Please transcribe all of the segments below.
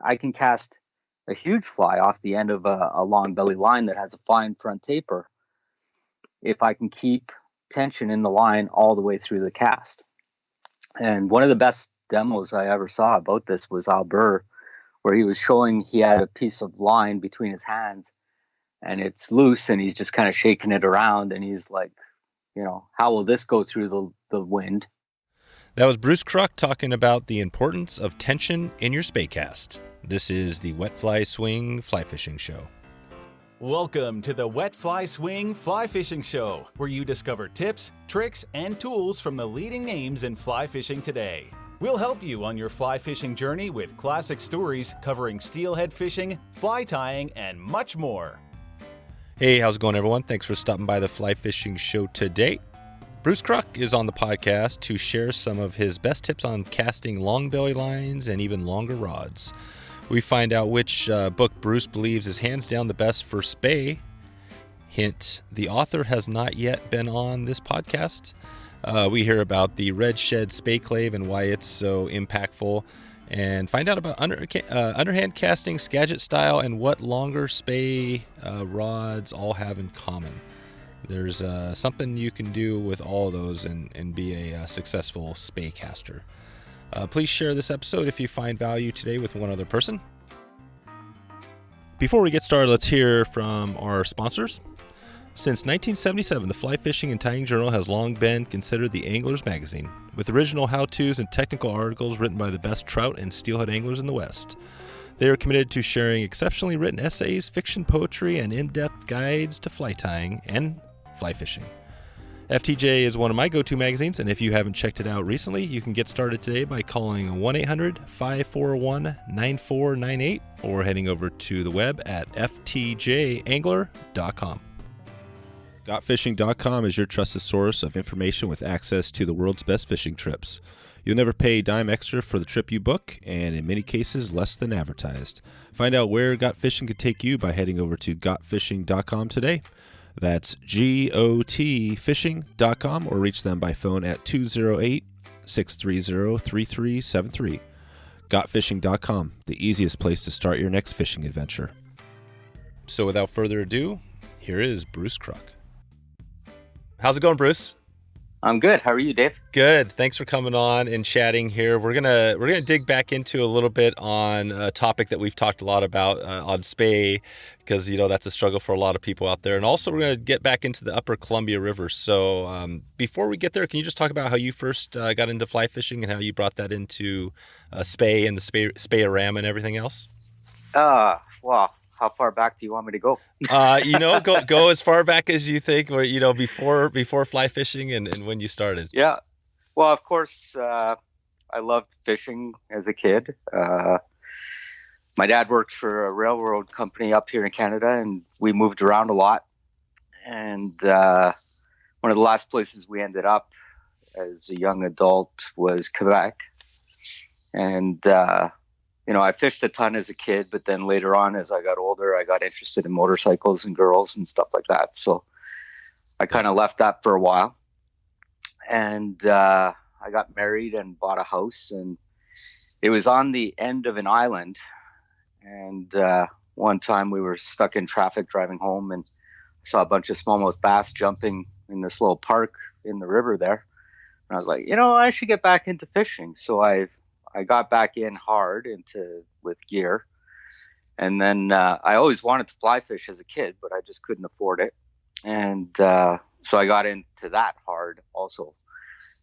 I can cast a huge fly off the end of a long belly line that has a fine front taper if I can keep tension in the line all the way through the cast. And one of the best demos I ever saw about this was Al Burr, where he was showing he had a piece of line between his hands and it's loose and he's just kind of shaking it around and he's like, how will this go through the wind? That was Bruce Kruk talking about the importance of tension in your Spey cast. This is the Wet Fly Swing Fly Fishing Show. Welcome to the Wet Fly Swing Fly Fishing Show, where you discover tips, tricks, and tools from the leading names in fly fishing today. We'll help you on your fly fishing journey with classic stories covering steelhead fishing, fly tying, and much more. Hey, how's it going, everyone? Thanks for stopping by the Fly Fishing Show today. Bruce Kruk is on the podcast to share some of his best tips on casting long belly lines and even longer rods. We find out which book Bruce believes is hands down the best for Spey. Hint, the author has not yet been on this podcast. We hear about the red shed Spey clave and why it's so impactful, and find out about underhand casting, Skagit style, and what longer Spey rods all have in common. There's something you can do with all of those and be a successful Spey caster. Please share this episode if you find value today with one other person. Before we get started, let's hear from our sponsors. Since 1977, the Fly Fishing and Tying Journal has long been considered the angler's magazine, with original how-tos and technical articles written by the best trout and steelhead anglers in the West. They are committed to sharing exceptionally written essays, fiction, poetry, and in-depth guides to fly tying and fly fishing. FTJ is one of my go-to magazines, and if you haven't checked it out recently, you can get started today by calling 1-800-541-9498 or heading over to the web at ftjangler.com. GotFishing.com is your trusted source of information with access to the world's best fishing trips. You'll never pay a dime extra for the trip you book, and in many cases, less than advertised. Find out where Got Fishing could take you by heading over to GotFishing.com today. That's GOTFishing.com, or reach them by phone at 208-630-3373. GotFishing.com, the easiest place to start your next fishing adventure. So without further ado, here is Bruce Kruk. How's it going, Bruce? I'm good. How are you, Dave? Good. Thanks for coming on and chatting here. We're gonna dig back into a little bit on a topic that we've talked a lot about on Spey, because that's a struggle for a lot of people out there. And also, we're gonna get back into the Upper Columbia River. So before we get there, can you just talk about how you first got into fly fishing and how you brought that into Spey and the Spey-orama and everything else? Well, how far back do you want me to go? Go as far back as you think, or before fly fishing and when you started. Yeah, well, of course, I loved fishing as a kid. My dad worked for a railroad company up here in Canada, and we moved around a lot. And one of the last places we ended up as a young adult was Quebec. And I fished a ton as a kid, but then later on, as I got older, I got interested in motorcycles and girls and stuff like that. So I kind of left that for a while. And I got married and bought a house, and it was on the end of an island. And one time we were stuck in traffic driving home, and I saw a bunch of smallmouth bass jumping in this little park in the river there. And I was like, I should get back into fishing. So I got back in hard with gear. And then I always wanted to fly fish as a kid, but I just couldn't afford it. And so I got into that hard also.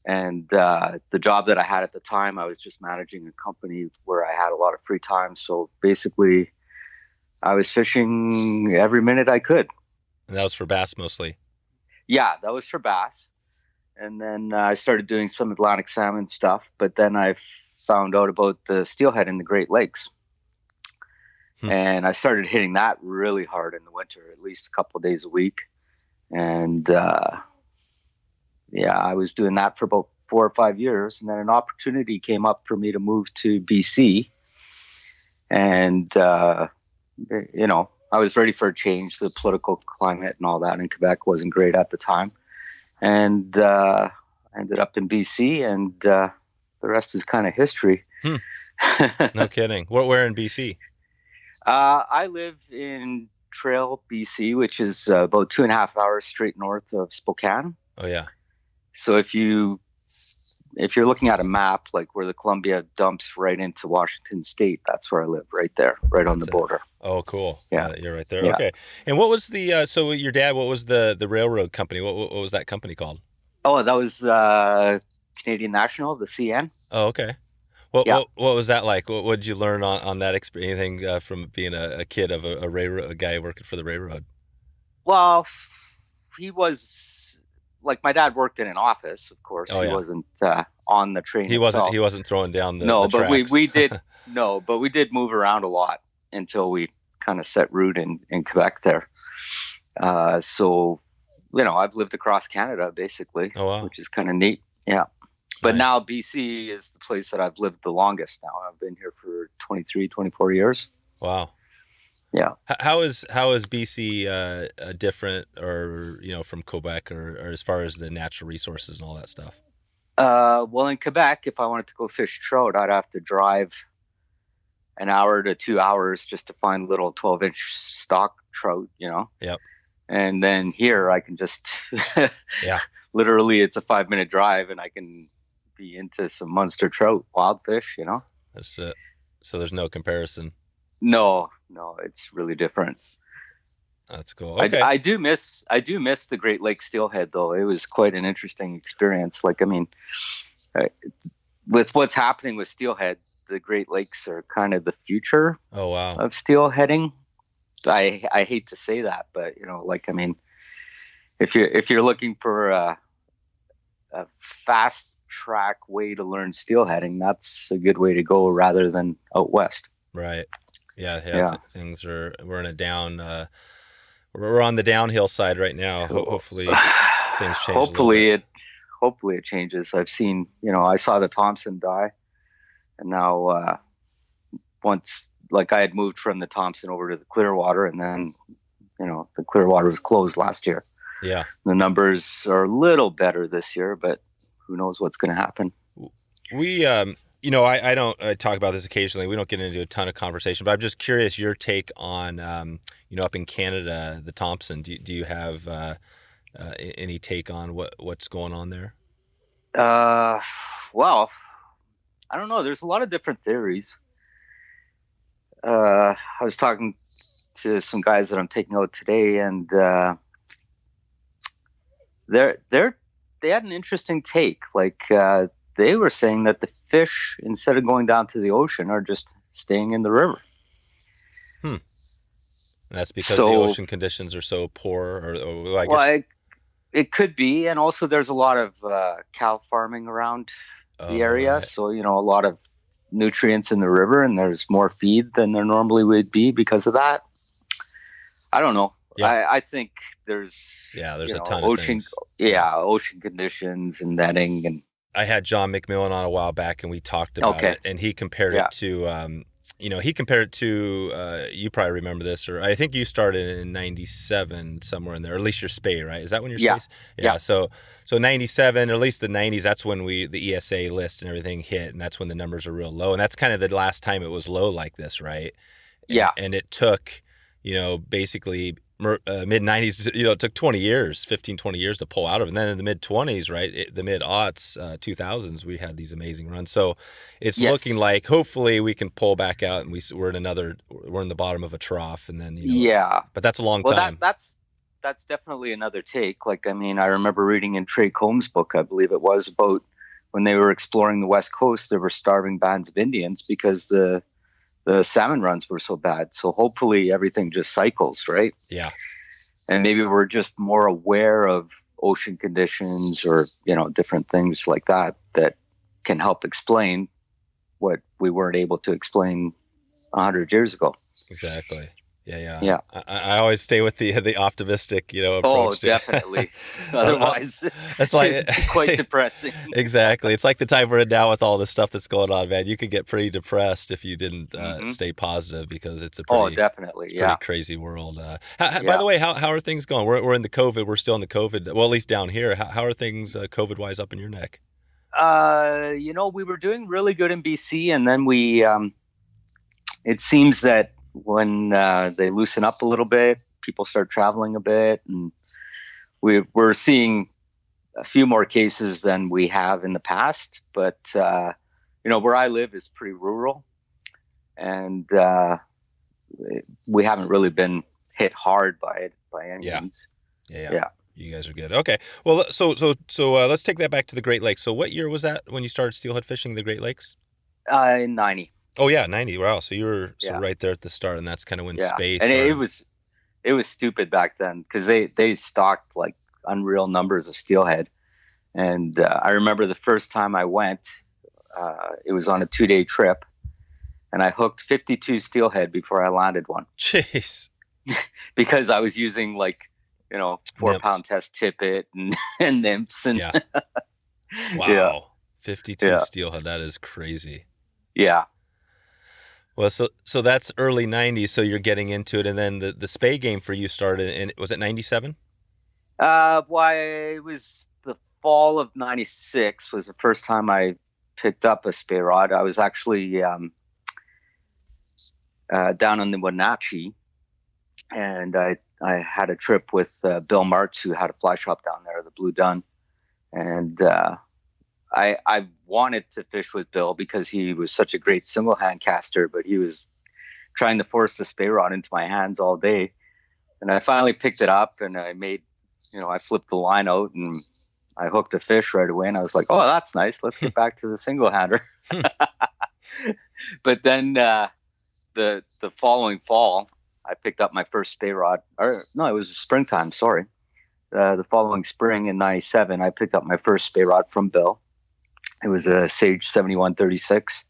And the job that I had at the time, I was just managing a company where I had a lot of free time. So basically, I was fishing every minute I could. And that was for bass mostly? Yeah, that was for bass. And then I started doing some Atlantic salmon stuff, but then I found out about the steelhead in the Great Lakes. And I started hitting that really hard in the winter, at least a couple of days a week. And I was doing that for about 4 or 5 years. And then an opportunity came up for me to move to BC. And, I was ready for a change. The political climate and all that in Quebec wasn't great at the time. And ended up in BC, and the rest is kind of history. No kidding. Where in BC? I live in Trail, BC, which is about 2.5 hours straight north of Spokane. Oh yeah. So if you're looking at a map, like where the Columbia dumps right into Washington State, that's where I live, right there, right on the border. Oh, cool. Yeah, you're right there. Yeah. Okay. And what was the so your dad? What was the railroad company? What was that company called? Oh, that was Canadian National, the CN. Oh, okay. What was that like? What did you learn on that experience? Anything from being a kid of a railroad, a guy working for the railroad? Well, he was like, my dad worked in an office, of course. Oh, yeah. He wasn't on the train. He wasn't throwing down the no, the but tracks. we did but we did move around a lot until we kind of set root in Quebec there. So, I've lived across Canada basically, oh, wow. which is kind of neat. Yeah. But Nice. now BC is the place that I've lived the longest now. I've been here for 23, 24 years. Wow. Yeah. How is BC different, or from Quebec, or as far as the natural resources and all that stuff? Well, in Quebec, if I wanted to go fish trout, I'd have to drive an hour to 2 hours just to find little 12-inch stock trout, Yep. And then here I can just, Yeah. Literally it's a 5-minute drive and I can be into some monster trout, wild fish, That's it. So there's no comparison. No, it's really different. That's cool. Okay. I do miss the Great Lakes steelhead though. It was quite an interesting experience. Like, I mean, with what's happening with steelhead, the Great Lakes are kind of the future. Oh, wow. Of steelheading. I hate to say that, but I mean, if you're looking for a fast track way to learn steelheading, that's a good way to go rather than out west. Right. Yeah. Things we're in a down. We're on the downhill side right now. Hopefully things change. Hopefully it changes. I've seen, I saw the Thompson die, and now once, like, I had moved from the Thompson over to the Clearwater, and then the Clearwater was closed last year. Yeah. The numbers are a little better this year, but who knows what's going to happen. We I don't talk about this occasionally. We don't get into a ton of conversation, but I'm just curious your take on, up in Canada, the Thompson. Do you have any take on what's going on there? Well, I don't know. There's a lot of different theories. I was talking to some guys that I'm taking out today, and they had an interesting take. Like, they were saying that the fish, instead of going down to the ocean, are just staying in the river. That's because the ocean conditions are so poor, or I guess. It could be, and also there's a lot of cow farming around the area, right. So a lot of nutrients in the river, and there's more feed than there normally would be because of that. I don't know. Yeah. I think there's a ton of of things. Ocean conditions and netting. And I had John McMillan on a while back, and we talked about it, and he compared it to you probably remember this, or I think you started in 97 somewhere in there, or at least your Spey, right? Is that when your Spey? Yeah. So 97, or at least the 90s, that's when the ESA list and everything hit, and that's when the numbers are real low, and that's kind of the last time it was low like this, right? And it took, basically mid-90s, it took 20 years to pull out of it. And then in the mid-20s, right, the mid-aughts, 2000s, we had these amazing runs. So it's looking like hopefully we can pull back out, and we're in the bottom of a trough, and then, but that's a long time. That's definitely another take. Like, I mean, I remember reading in Trey Combs' book, I believe it was, about when they were exploring the West Coast, there were starving bands of Indians because the salmon runs were so bad. So hopefully everything just cycles, right? Yeah. And maybe we're just more aware of ocean conditions or, different things like that can help explain what we weren't able to explain 100 years ago. Exactly. Yeah. I always stay with the optimistic, approach. Oh, definitely. Otherwise, it's like quite depressing. Exactly. It's like the time we're in now with all the stuff that's going on, man. You could get pretty depressed if you didn't stay positive, because it's a pretty, pretty crazy world. By the way, how are things going? We're in the COVID. We're still in the COVID. Well, at least down here. How are things COVID wise up in your neck? We were doing really good in BC, and then it seems that when they loosen up a little bit, people start traveling a bit, and we're seeing a few more cases than we have in the past. But where I live is pretty rural, and we haven't really been hit hard by it by any means. Yeah. You guys are good. Okay. Well, so let's take that back to the Great Lakes. So what year was that when you started steelhead fishing the Great Lakes? 90. Oh yeah, 90. Wow. So you were right there at the start, and that's kind of when Spey started. And it was stupid back then because they stocked like unreal numbers of steelhead. And I remember the first time I went, it was on a 2-day trip, and I hooked 52 steelhead before I landed one. Jeez. Because I was using 4-pound test tippet and nymphs and wow. Yeah. 52 steelhead. That is crazy. Yeah. Well, so that's early 90s. So you're getting into it, and then the Spey game for you started in, was it 97? It was the fall of 96 was the first time I picked up a Spey rod. I was actually down on the Wenatchee, and I had a trip with Bill Martz, who had a fly shop down there, the Blue Dun. And I wanted to fish with Bill because he was such a great single hand caster, but he was trying to force the Spey rod into my hands all day. And I finally picked it up, and I made, I flipped the line out, and I hooked a fish right away. And I was like, oh, that's nice. Let's get back to the single hander. But then the following fall, I picked up my first Spey rod. Or no, it was springtime. Sorry. The following spring in 97, I picked up my first Spey rod from Bill. It was a Sage 7136.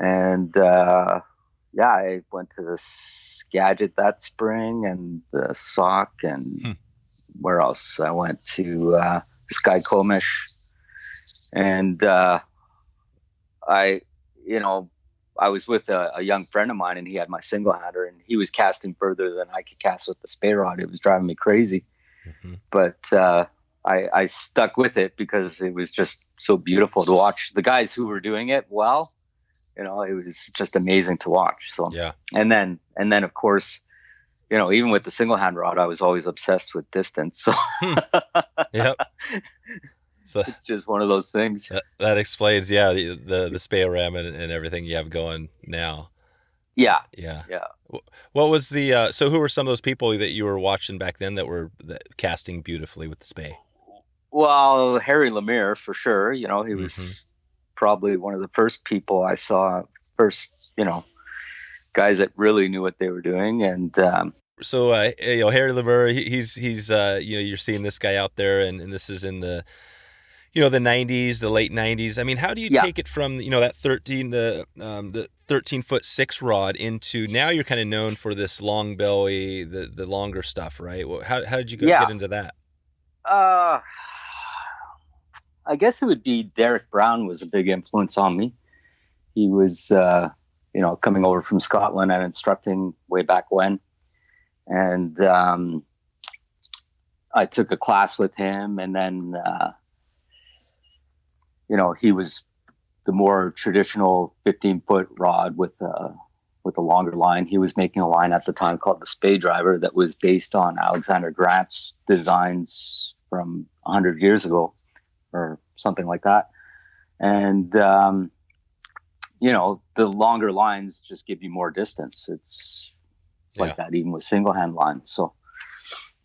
And I went to the Skagit that spring, and the Sauk, and where else? I went to Sky Komish. And I was with a young friend of mine, and he had my single hander, and he was casting further than I could cast with the Spey rod. It was driving me crazy. Mm-hmm. But I stuck with it because it was just so beautiful to watch the guys who were doing it well. It was just amazing to watch. So yeah. And then of course, even with the single hand rod, I was always obsessed with distance. So yep. So it's just one of those things. That explains, the Spey-O-Ram and everything you have going now. Yeah. What was the so who were some of those people that you were watching back then that were casting beautifully with the Spey? Well, Harry Lemire for sure. He was probably one of the first people I saw. Guys that really knew what they were doing, and so Harry Lemire, he's you're seeing this guy out there, and this is in the the 90s, the late 90s. I mean, how do you take it from that 13-foot 6 rod into now you're kind of known for this long belly, the longer stuff, right? How did you get into that? I guess it would be Derek Brown was a big influence on me. He was coming over from Scotland and instructing way back when, and I took a class with him, and then he was the more traditional 15-foot rod with a longer line. He was making a line at the time called the Spey Driver that was based on Alexander Grant's designs from 100 years ago or something like that. And, the longer lines just give you more distance. It's like that even with single hand lines. So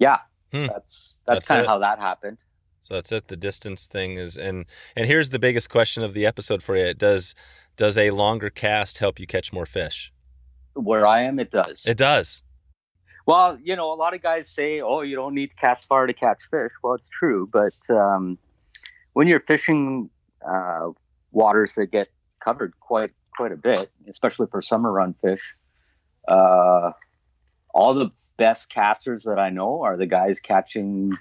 that's kind of how that happened. So that's it. The distance thing is, and here's the biggest question of the episode for you. Does a longer cast help you catch more fish? Where I am, it does. It does. Well, a lot of guys say, oh, you don't need to cast far to catch fish. Well, it's true. But when you're fishing waters that get covered quite a bit, especially for summer run fish, all the best casters that I know are the guys catching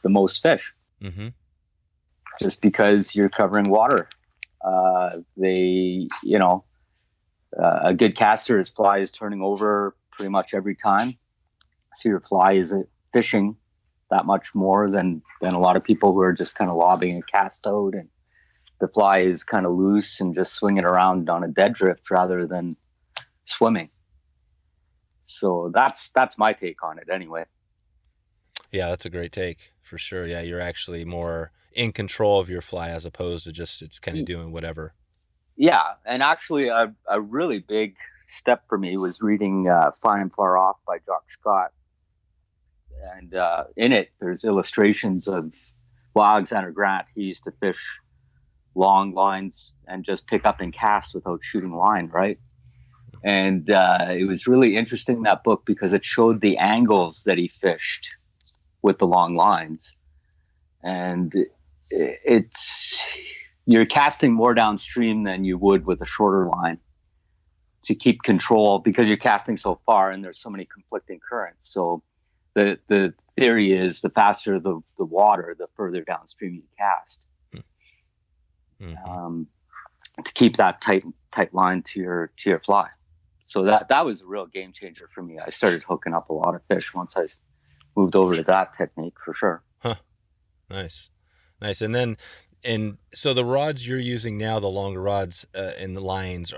the most fish. Mm-hmm. Just because you're covering water. A good caster's fly is turning over pretty much every time. So your fly is fishing that much more than a lot of people who are just kind of lobbing a cast out and the fly is kind of loose and just swinging around on a dead drift rather than swimming. So that's my take on it anyway. Yeah, that's a great take for sure. Yeah, you're actually more in control of your fly as opposed to just it's kind of doing whatever. Yeah, and actually a really big step for me was reading Fly and Far Off by Jock Scott. And in it, there's illustrations of, Alexander Grant, he used to fish long lines and just pick up and cast without shooting line, right? And it was really interesting, that book, because it showed the angles that he fished with the long lines. And you're casting more downstream than you would with a shorter line to keep control, because you're casting so far and there's so many conflicting currents. So the theory is the faster the water, the further downstream you cast. Mm-hmm. To keep that tight line to your fly. So that was a real game changer for me. I started hooking up a lot of fish once I moved over to that technique, for sure. Huh. Nice. And so the rods you're using now, the longer rods and the lines,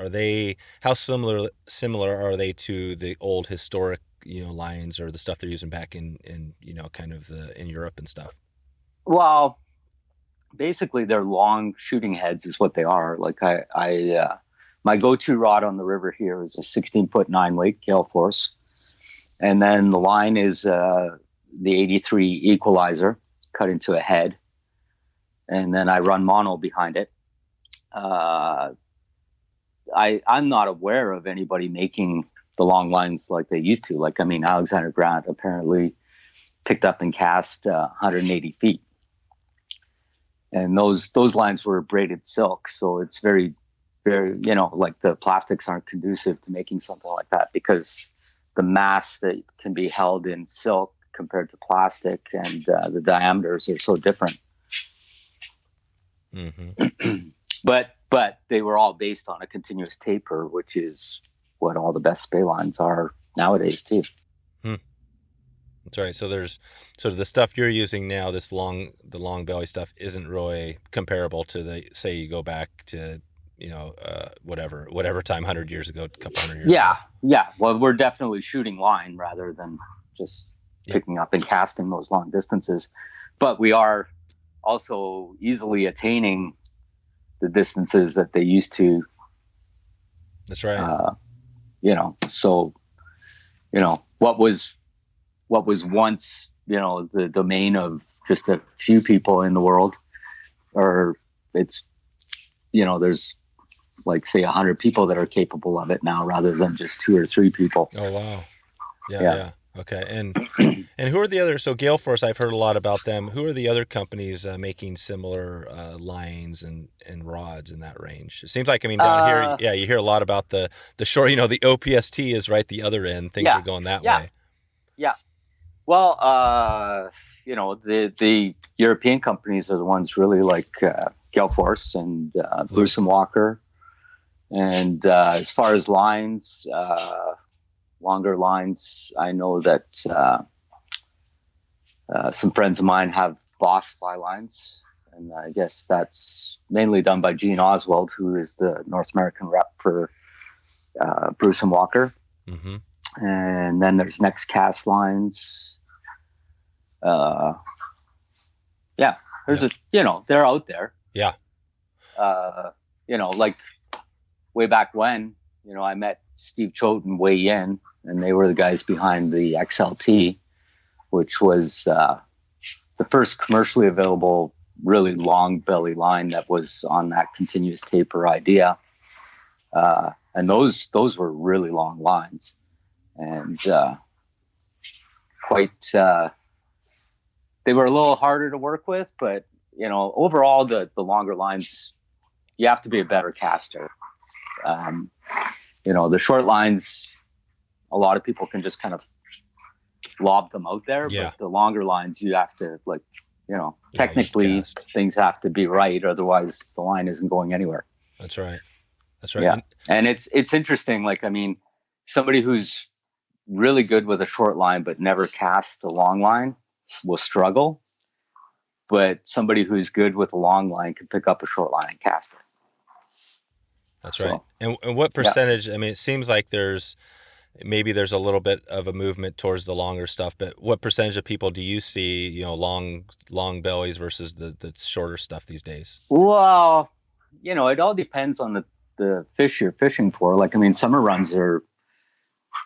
how similar are they to the old historic, lines, or the stuff they're using back in kind of in Europe and stuff? Well, basically they're long shooting heads is what they are. Like my go-to rod on the river here is a 16-foot 9-weight gale force. And then the line is the 83 equalizer cut into a head. And then I run mono behind it. I'm not aware of anybody making the long lines like they used to. Alexander Grant apparently picked up and cast 180 feet. And those lines were braided silk. So it's very, very, the plastics aren't conducive to making something like that, because the mass that can be held in silk compared to plastic, and the diameters are so different. Mm-hmm. But they were all based on a continuous taper, which is what all the best Spey lines are nowadays too. That's right. So the stuff you're using now, the long belly stuff, isn't really comparable to say you go back to whatever time, 100 years ago, a couple hundred years ago. Yeah. Well, we're definitely shooting line rather than just picking up and casting those long distances, but we are also easily attaining the distances that they used to. That's right. So what was once, the domain of just a few people in the world, or it's, there's say 100 people that are capable of it now, rather than just 2 or 3 people. Oh, wow. Yeah. Okay. And who are the other, so Gale Force, I've heard a lot about them. Who are the other companies making similar lines and rods in that range? It seems like, down here, you hear a lot about the short, the OPST is right the other end. Things are going that way. Yeah. Well, the European companies are the ones really like Gale Force and Bruce and Walker. And as far as lines, longer lines, I know that some friends of mine have Boss fly lines, and I guess that's mainly done by Gene Oswald, who is the North American rep for Bruce and Walker. Mm-hmm. And then there's Next Cast lines. They're out there. Yeah. Way back when, I met Steve Choate and Wei Yin, and they were the guys behind the XLT, which was the first commercially available, really long belly line that was on that continuous taper idea. And those were really long lines, and they were a little harder to work with, but overall the longer lines, you have to be a better caster. The short lines, a lot of people can just kind of lob them out there, but the longer lines, you have to technically things have to be right. Otherwise the line isn't going anywhere. That's right. Yeah. And it's interesting. Somebody who's really good with a short line, but never cast a long line will struggle. but somebody who's good with a long line can pick up a short line and cast it. That's right. And what percentage? I mean, it seems like there's a little bit of a movement towards the longer stuff, but what percentage of people do you see, long bellies versus the shorter stuff these days? Well, it all depends on the fish you're fishing for. Like, I mean, summer runs are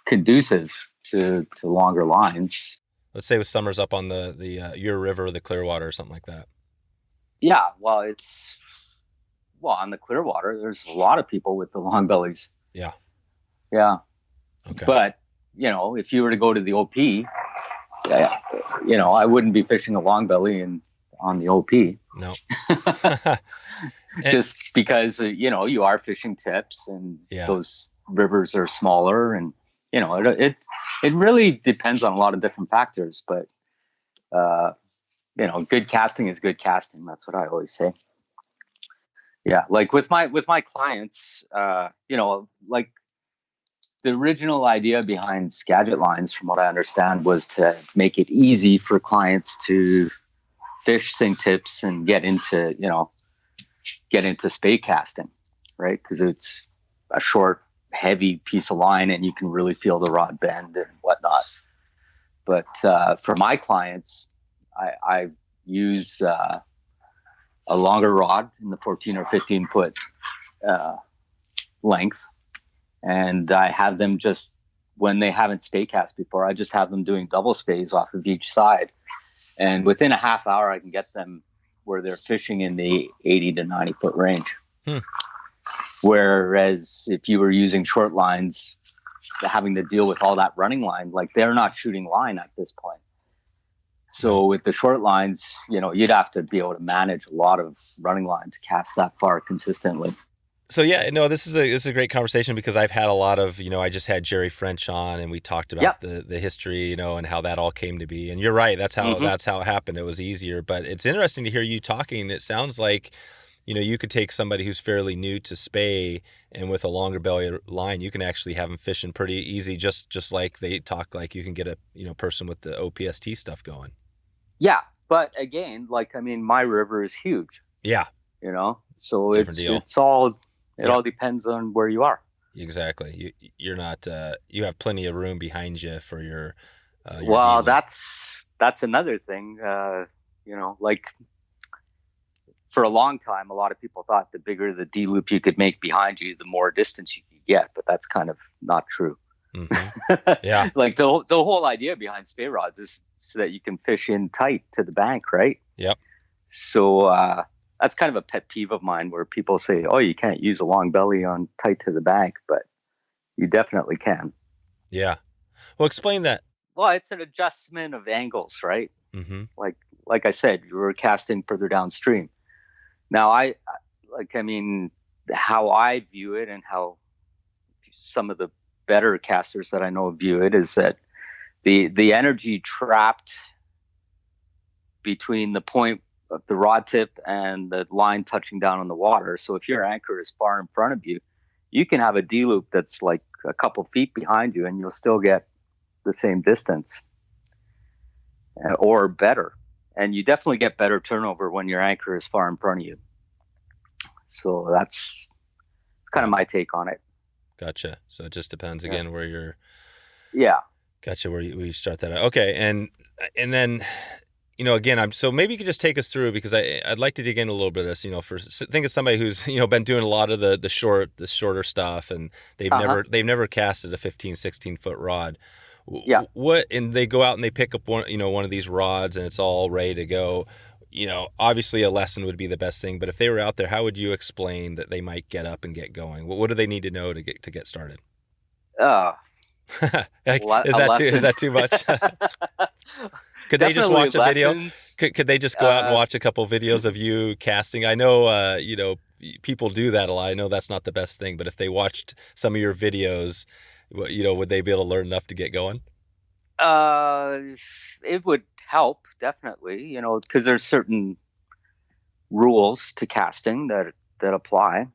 conducive to longer lines. Let's say with summers up on the your river or the Clearwater or something like that. Yeah, well, on the Clearwater, there's a lot of people with the long bellies. Yeah. Yeah. Okay. But, if you were to go to the OP, I wouldn't be fishing a long belly on the OP. No. Just because, you are fishing tips and those rivers are smaller and, it really depends on a lot of different factors, but, good casting is good casting. That's what I always say. Yeah. Like with my clients, like the original idea behind Skagit lines, from what I understand, was to make it easy for clients to fish sink tips and get into Spey casting, right? Because it's a short, heavy piece of line and you can really feel the rod bend and whatnot. But for my clients, I use a longer rod in the 14 or 15 foot length. And I have them just, when they haven't Spey cast before, I just have them doing double Speys off of each side. And within a half hour, I can get them where they're fishing in the 80 to 90 foot range. Whereas if you were using short lines, having to deal with all that running line, like they're not shooting line at this point. So with the short lines, you'd have to be able to manage a lot of running line to cast that far consistently. So this is a great conversation because I've had a lot of, I just had Jerry French on and we talked about the history, and how that all came to be. And you're right, that's how it happened. It was easier, but it's interesting to hear you talking. It sounds like, you could take somebody who's fairly new to Spey and with a longer belly line, you can actually have them fishing pretty easy, just like they talk, like you can get a person with the OPST stuff going. Yeah, but again, like, I mean, my river is huge. Yeah. So it's all. It all depends on where you are. Exactly. You're not. You have plenty of room behind you for your. Well, that's another thing. Like for a long time, a lot of people thought the bigger the D loop you could make behind you, the more distance you could get. But that's kind of not true. Mm-hmm. Yeah. Like the whole idea behind Spey rods is so that you can fish in tight to the bank, right? Yep. So. That's kind of a pet peeve of mine where people say, oh, you can't use a long belly on tight to the bank, but you definitely can. Yeah. Well, explain that. Well, it's an adjustment of angles, right? Mm-hmm. Like I said, you were casting further downstream. Now, how I view it and how some of the better casters that I know view it is that the energy trapped between the point of the rod tip and the line touching down on the water. So if your anchor is far in front of you, you can have a D loop that's like a couple feet behind you and you'll still get the same distance or better. And you definitely get better turnover when your anchor is far in front of you. So that's kind of my take on it. Gotcha. So it just depends again where you're. Yeah. Gotcha. Where you start that out. Okay. And then, again, so maybe you could just take us through, because I'd like to dig in a little bit of this, think of somebody who's, been doing a lot of the shorter stuff and they've never casted a 15, 16 foot rod. Yeah. And they go out and they pick up one of these rods and it's all ready to go. Obviously a lesson would be the best thing, but if they were out there, how would you explain that they might get up and get going? What do they need to know to get started? Is that too much? Could they just watch a video? Could they just go out and watch a couple videos of you casting? I know, people do that a lot. I know that's not the best thing, but if they watched some of your videos, would they be able to learn enough to get going? It would help, definitely, because there's certain rules to casting that apply.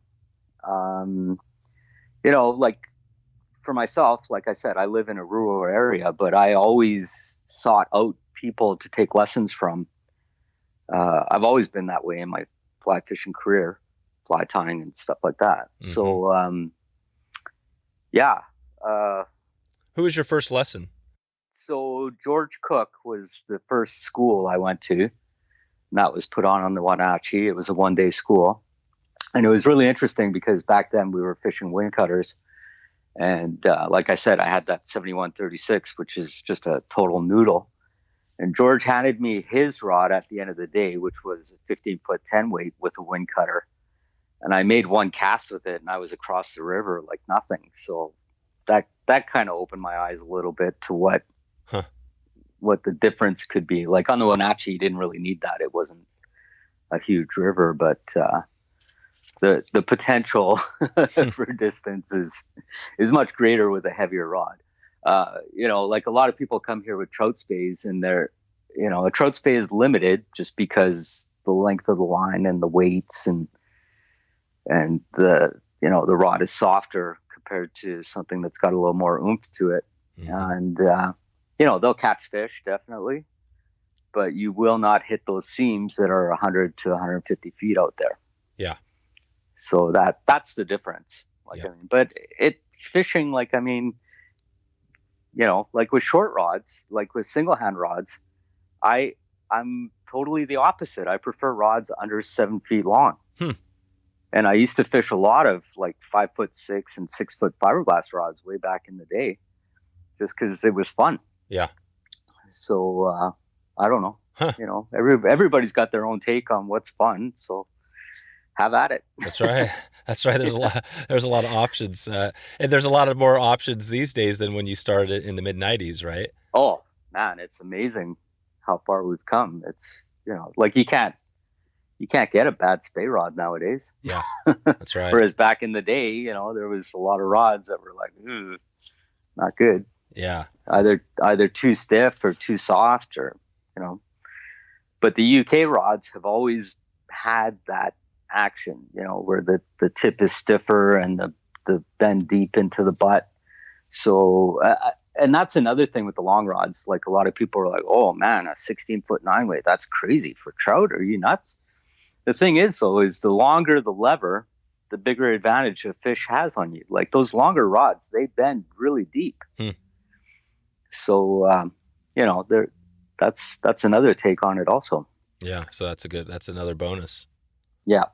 Like for myself, like I said, I live in a rural area, but I always sought out people to take lessons from I've always been that way in my fly fishing career, fly tying and stuff like that. Mm-hmm. So, yeah. Who was your first lesson? So George Cook was the first school I went to, and that was put on the Wenatchee. It was a 1-day school. And it was really interesting because back then we were fishing wind cutters. And like I said, I had that 7136, which is just a total noodle. And George handed me his rod at the end of the day, which was a 15-foot 10 weight with a wind cutter. And I made one cast with it, and I was across the river like nothing. So that kind of opened my eyes a little bit to what the difference could be. Like on the Wenatchee, you didn't really need that. It wasn't a huge river, but the potential for distance is much greater with a heavier rod. Like a lot of people come here with trout spays, and a trout spay is limited just because the length of the line and the weights and the rod is softer compared to something that's got a little more oomph to it. Mm-hmm. And they'll catch fish definitely, but you will not hit those seams that are 100 to 150 feet out there. Yeah. So that's the difference. But fishing, like with short rods, like with single hand rods, I'm totally the opposite. I prefer rods under 7 feet long. And I used to fish a lot of like 5'6" and 6 foot fiberglass rods way back in the day, just because it was fun. Yeah. So I don't know. Everybody's got their own take on what's fun. So have at it. That's right. There's a lot of options, and there's a lot of more options these days than when you started in the mid '90s, right? Oh man, it's amazing how far we've come. It's like you can't get a bad spay rod nowadays. Yeah, that's right. Whereas back in the day, there was a lot of rods that were like, not good. Yeah. Either too stiff or too soft, or But the UK rods have always had that action, where the tip is stiffer and the bend deep into the butt. So, and that's another thing with the long rods. Like a lot of people are like, oh man, a 16-foot 9 weight, that's crazy for trout. Are you nuts? The thing is though, is the longer the lever, the bigger advantage a fish has on you. Like those longer rods, they bend really deep. So, that's another take on it also. Yeah. So that's another bonus. Yeah.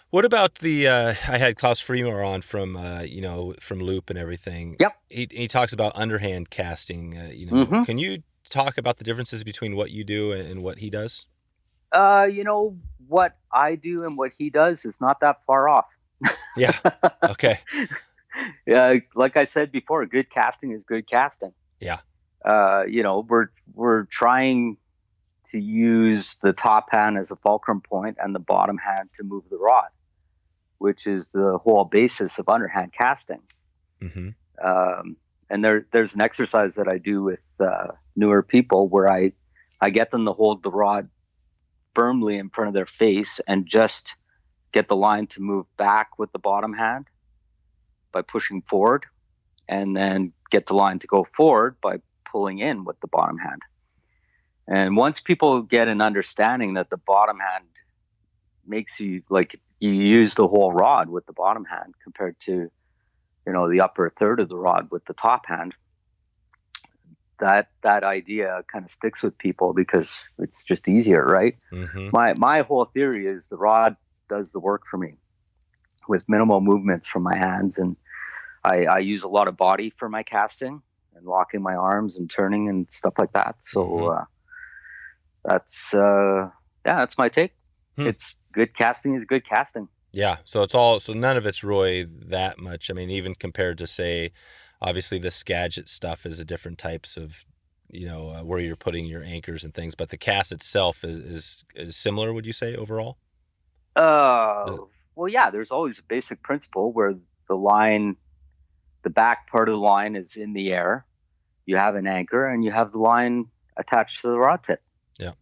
What about I had Klaus Freemer on from Loop and everything. Yep. He talks about underhand casting. Mm-hmm. Can you talk about the differences between what you do and what he does? What I do and what he does is not that far off. Yeah. Okay. Yeah. Like I said before, good casting is good casting. Yeah. We're trying to use the top hand as a fulcrum point and the bottom hand to move the rod, which is the whole basis of underhand casting. Mm-hmm. And there's an exercise that I do with newer people where I get them to hold the rod firmly in front of their face and just get the line to move back with the bottom hand by pushing forward, and then get the line to go forward by pulling in with the bottom hand. And once people get an understanding that the bottom hand makes you, like, you use the whole rod with the bottom hand compared to, the upper third of the rod with the top hand, that idea kind of sticks with people because it's just easier, right? Mm-hmm. My whole theory is the rod does the work for me with minimal movements from my hands. And I use a lot of body for my casting and locking my arms and turning and stuff like that. So, that's my take. It's good casting is good casting. Yeah. So none of it's really that much. I mean, even compared to, say, obviously the Skagit stuff is a different types of, where you're putting your anchors and things, but the cast itself is similar, would you say, overall? Well, yeah, there's always a basic principle where the back part of the line is in the air. You have an anchor and you have the line attached to the rod tip. Yeah.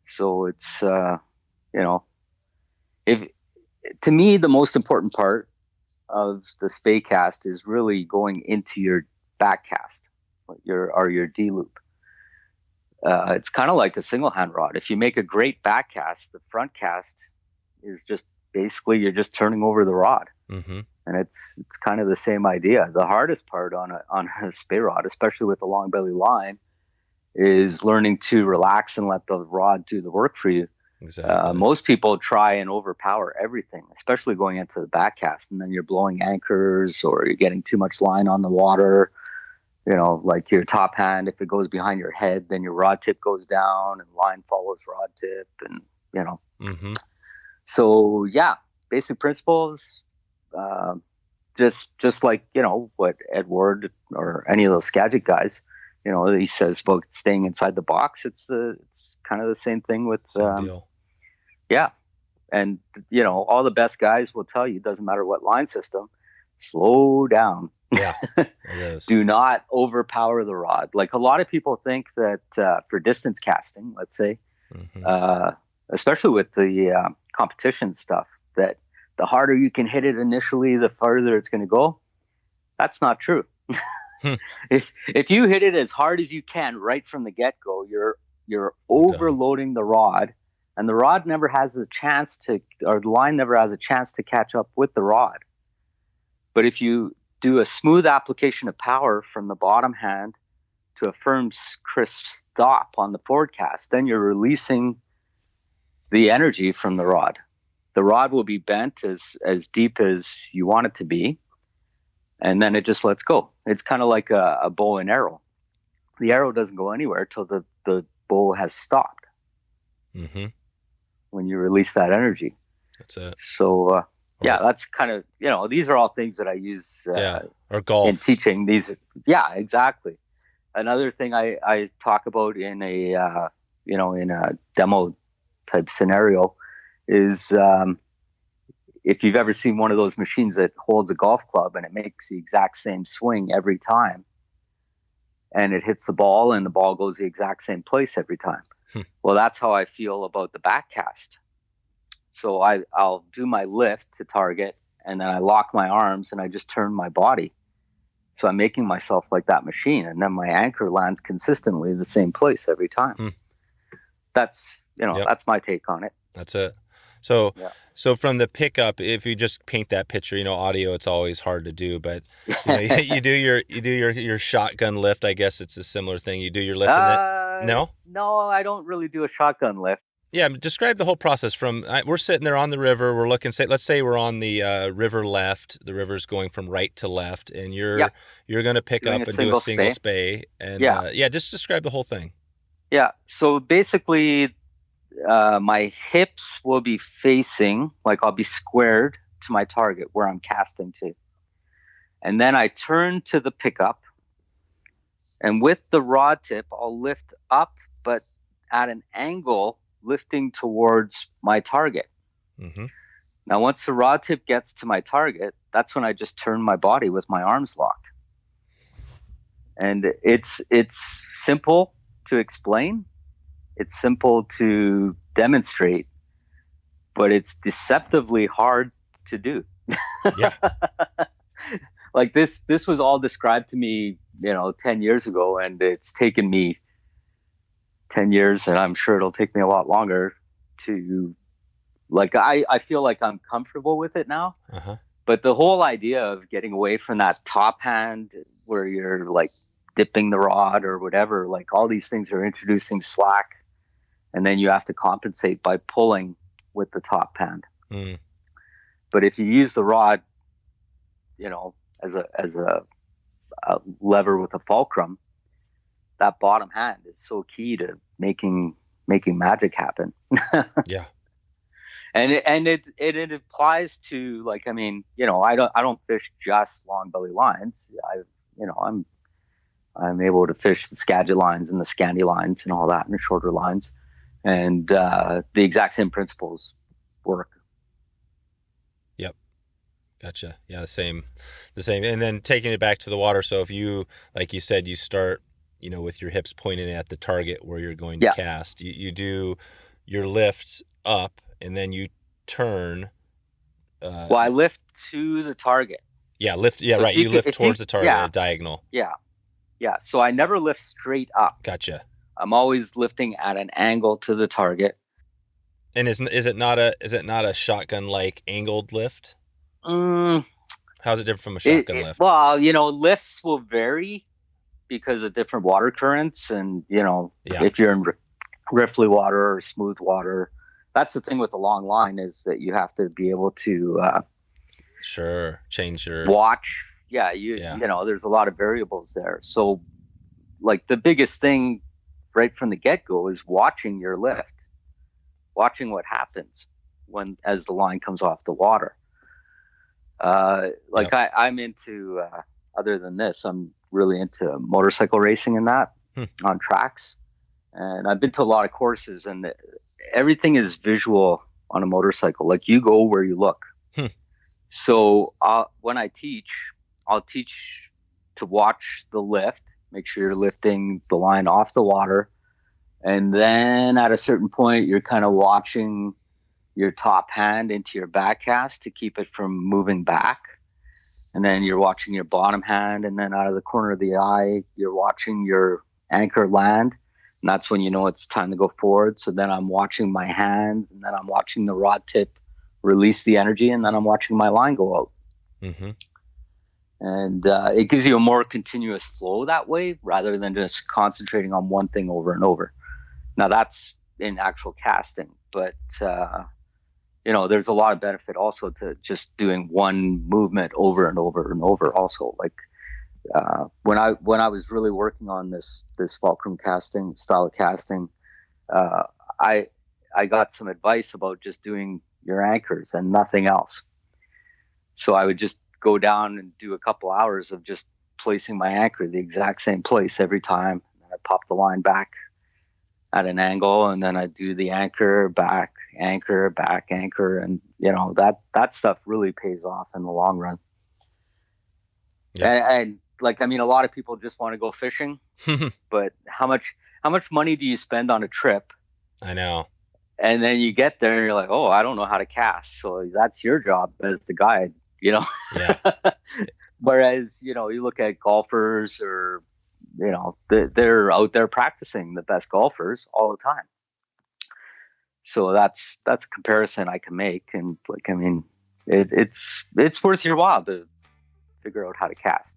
So it's, to me, the most important part of the Spey cast is really going into your back cast, your D loop. it's kind of like a single hand rod. If you make a great back cast, the front cast is just basically you're just turning over the rod. Mm-hmm. And it's kind of the same idea. The hardest part on a Spey rod, especially with a long belly line, is learning to relax and let the rod do the work for you. Exactly. Most people try and overpower everything, especially going into the back cast, and then you're blowing anchors or you're getting too much line on the water. You know, like your top hand, if it goes behind your head, then your rod tip goes down and line follows rod tip, and you know. Mm-hmm. So yeah, basic principles. Just like, you know, what Edward or any of those Skagit guys, you know, he says about staying inside the box. It's kind of the same thing with Same deal. yeah. And you know, all the best guys will tell you, it doesn't matter what line system, slow down. Yeah, it is. Do not overpower the rod. Like a lot of people think that for distance casting, let's say, especially with the competition stuff, that the harder you can hit it initially, the farther it's going to go. That's not true. If you hit it as hard as you can right from the get-go, you're overloading the rod, and the rod never has a chance to, or the line never has a chance to catch up with the rod. But if you do a smooth application of power from the bottom hand to a firm, crisp stop on the forward cast, then you're releasing the energy from the rod. The rod will be bent as deep as you want it to be, and then it just lets go. It's kind of like a bow and arrow. The arrow doesn't go anywhere till the bow has stopped. Mm-hmm. When you release that energy. That's it. So, yeah, that's kind of, you know, these are all things that I use or golf. in teaching. Yeah, exactly. Another thing I talk about in a, you know, in a demo type scenario is if you've ever seen one of those machines that holds a golf club and it makes the exact same swing every time, and it hits the ball and the ball goes the exact same place every time. Well, that's how I feel about the back cast. So I'll do my lift to target, and then I lock my arms and I just turn my body. So I'm making myself like that machine, and then my anchor lands consistently in the same place every time. That's, you know, that's my take on it. That's it. So, so from the pickup, if you just paint that picture, you know, audio, it's always hard to do, but you know, you do your shotgun lift. I guess it's a similar thing. You do your lift. No, I don't really do a shotgun lift. Yeah. Describe the whole process from, we're sitting there on the river. We're looking, let's say we're on the river left, the river's going from right to left, and you're going to pick up and do a single spey. And just describe the whole thing. Yeah. So basically, my hips will be facing, like I'll be squared to my target where I'm casting to. And then I turn to the pickup, and with the rod tip, I'll lift up, but at an angle, lifting towards my target. Mm-hmm. Now, once the rod tip gets to my target, that's when I just turn my body with my arms locked. And it's simple to explain. It's simple to demonstrate, but it's deceptively hard to do. Yeah. Like this was all described to me, you know, 10 years ago, and it's taken me 10 years, and I'm sure it'll take me a lot longer to, like, I feel like I'm comfortable with it now. But the whole idea of getting away from that top hand where you're like dipping the rod or whatever, like all these things are introducing slack, and then you have to compensate by pulling with the top hand. But if you use the rod, you know, as a lever with a fulcrum, that bottom hand is so key to making magic happen. Yeah. And it applies to, like, I mean, you know, I don't fish just long belly lines. I'm able to fish the Skagit lines and the Scandi lines and all that, and the shorter lines, and the exact same principles work. Yep. Gotcha. Yeah, the same. And then taking it back to the water. So if you, like you said, you start, you know, with your hips pointing at the target where you're going to cast, you do your lift up, and then you turn. Well, I lift to the target. Yeah, lift. Yeah, so right. You lift towards the target at a diagonal. Yeah. So I never lift straight up. Gotcha. I'm always lifting at an angle to the target. And is it not a shotgun like angled lift? Mm, How's it different from a shotgun lift? Well, lifts will vary because of different water currents, and if you're in riffly water or smooth water, that's the thing with the long line, is that you have to be able to change your watch. There's a lot of variables there. So like the biggest thing right from the get-go is watching your lift, watching what happens as the line comes off the water. I'm into other than this, I'm really into motorcycle racing and that on tracks. And I've been to a lot of courses, and everything is visual on a motorcycle. Like, you go where you look. So when I teach, I'll teach to watch the lift, make sure you're lifting the line off the water. And then at a certain point, you're kind of watching your top hand into your back cast to keep it from moving back. And then you're watching your bottom hand, and then out of the corner of the eye, you're watching your anchor land. And that's when you know it's time to go forward. So then I'm watching my hands, and then I'm watching the rod tip release the energy, and then I'm watching my line go out. Mm-hmm. And it gives you a more continuous flow that way, rather than just concentrating on one thing over and over. Now, that's in actual casting, but there's a lot of benefit also to just doing one movement over and over and over. Also, like when I was really working on this fulcrum casting style of casting, I got some advice about just doing your anchors and nothing else. So I would just go down and do a couple hours of just placing my anchor the exact same place every time. I pop the line back at an angle, and then I do the anchor, back, anchor, back, anchor. And, that stuff really pays off in the long run. Yeah. And a lot of people just want to go fishing, but how much money do you spend on a trip? I know. And then you get there and you're like, oh, I don't know how to cast. So that's your job as the guide, Yeah. Whereas, you look at golfers, or, they're out there practicing, the best golfers all the time. So that's a comparison I can make. And it's worth your while to figure out how to cast.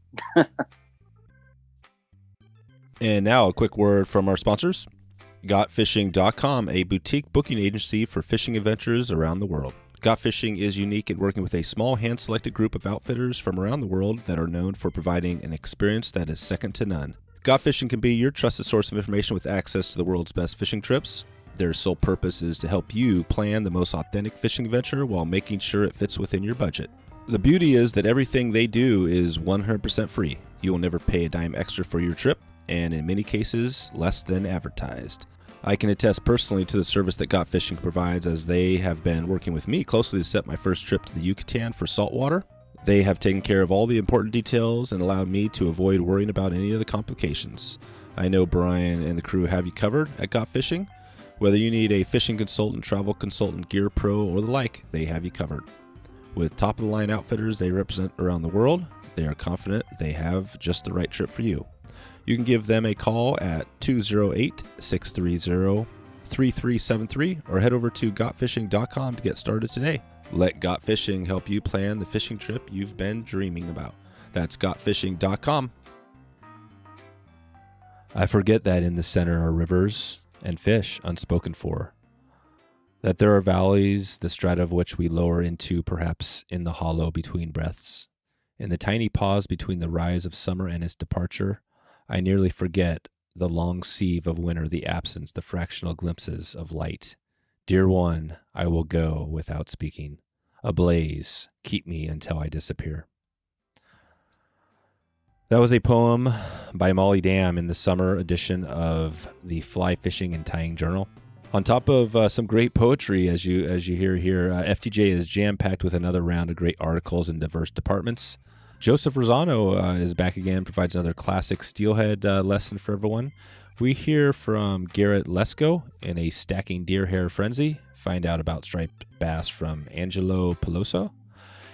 And now a quick word from our sponsors. GotFishing.com, a boutique booking agency for fishing adventures around the world. Got Fishing is unique in working with a small hand-selected group of outfitters from around the world that are known for providing an experience that is second to none. Got Fishing can be your trusted source of information with access to the world's best fishing trips. Their sole purpose is to help you plan the most authentic fishing adventure while making sure it fits within your budget. The beauty is that everything they do is 100% free. You will never pay a dime extra for your trip, and in many cases, less than advertised. I can attest personally to the service that Got Fishing provides, as they have been working with me closely to set my first trip to the Yucatan for saltwater. They have taken care of all the important details and allowed me to avoid worrying about any of the complications. I know Brian and the crew have you covered at Got Fishing. Whether you need a fishing consultant, travel consultant, gear pro, or the like, they have you covered. With top-of-the-line outfitters they represent around the world, they are confident they have just the right trip for you. You can give them a call at 208-630-3373 or head over to gotfishing.com to get started today. Let Got Fishing help you plan the fishing trip you've been dreaming about. That's gotfishing.com. I forget that in the center are rivers and fish unspoken for. That there are valleys, the strata of which we lower into perhaps in the hollow between breaths. In the tiny pause between the rise of summer and its departure, I nearly forget the long sieve of winter, the absence, the fractional glimpses of light. Dear one, I will go without speaking. Ablaze, keep me until I disappear. That was a poem by Molly Dam in the summer edition of the Fly Fishing and Tying Journal. On top of some great poetry, as you hear here, FTJ is jam-packed with another round of great articles in diverse departments. Joseph Rosano is back again, provides another classic steelhead lesson for everyone. We hear from Garrett Lesko in a stacking deer hair frenzy. Find out about striped bass from Angelo Peloso.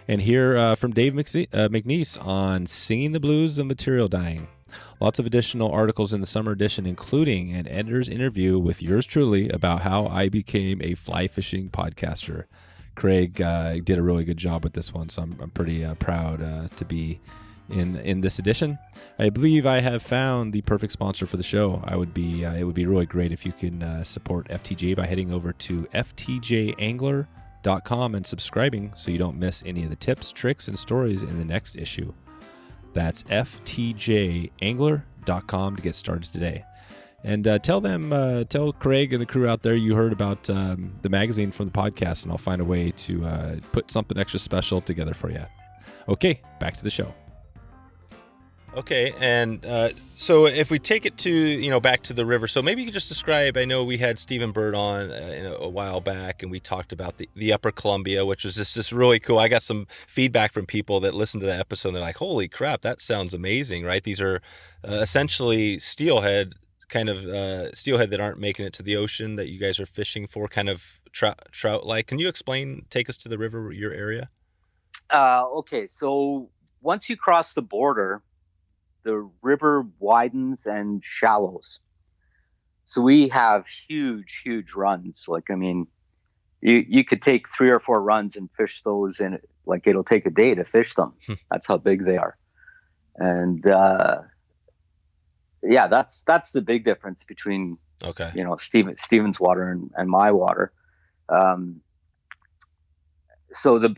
And hear from Dave McNeese on singing the blues of material dying. Lots of additional articles in the summer edition, including an editor's interview with yours truly about how I became a fly fishing podcaster. Craig did a really good job with this one, so I'm pretty proud to be in this edition. I believe I have found the perfect sponsor for the show. It would be really great if you can support FTJ by heading over to ftjangler.com and subscribing so you don't miss any of the tips, tricks, and stories in the next issue. That's ftjangler.com to get started today. And tell Craig and the crew out there you heard about the magazine from the podcast, and I'll find a way to put something extra special together for you. Okay, back to the show. Okay, and so if we take it to, back to the river, so maybe you could just describe, I know we had Stephen Bird on a while back, and we talked about the Upper Columbia, which was just really cool. I got some feedback from people that listened to the episode, and they're like, holy crap, that sounds amazing, right? These are essentially steelhead, steelhead that aren't making it to the ocean that you guys are fishing for, kind of trout-like. Can you take us to the river, your area? Okay, so once you cross the border, the river widens and shallows. So we have huge runs. You could take 3 or 4 runs and fish those in, it'll take a day to fish them. That's how big they are. And that's the big difference between, Steven's water and my water. So the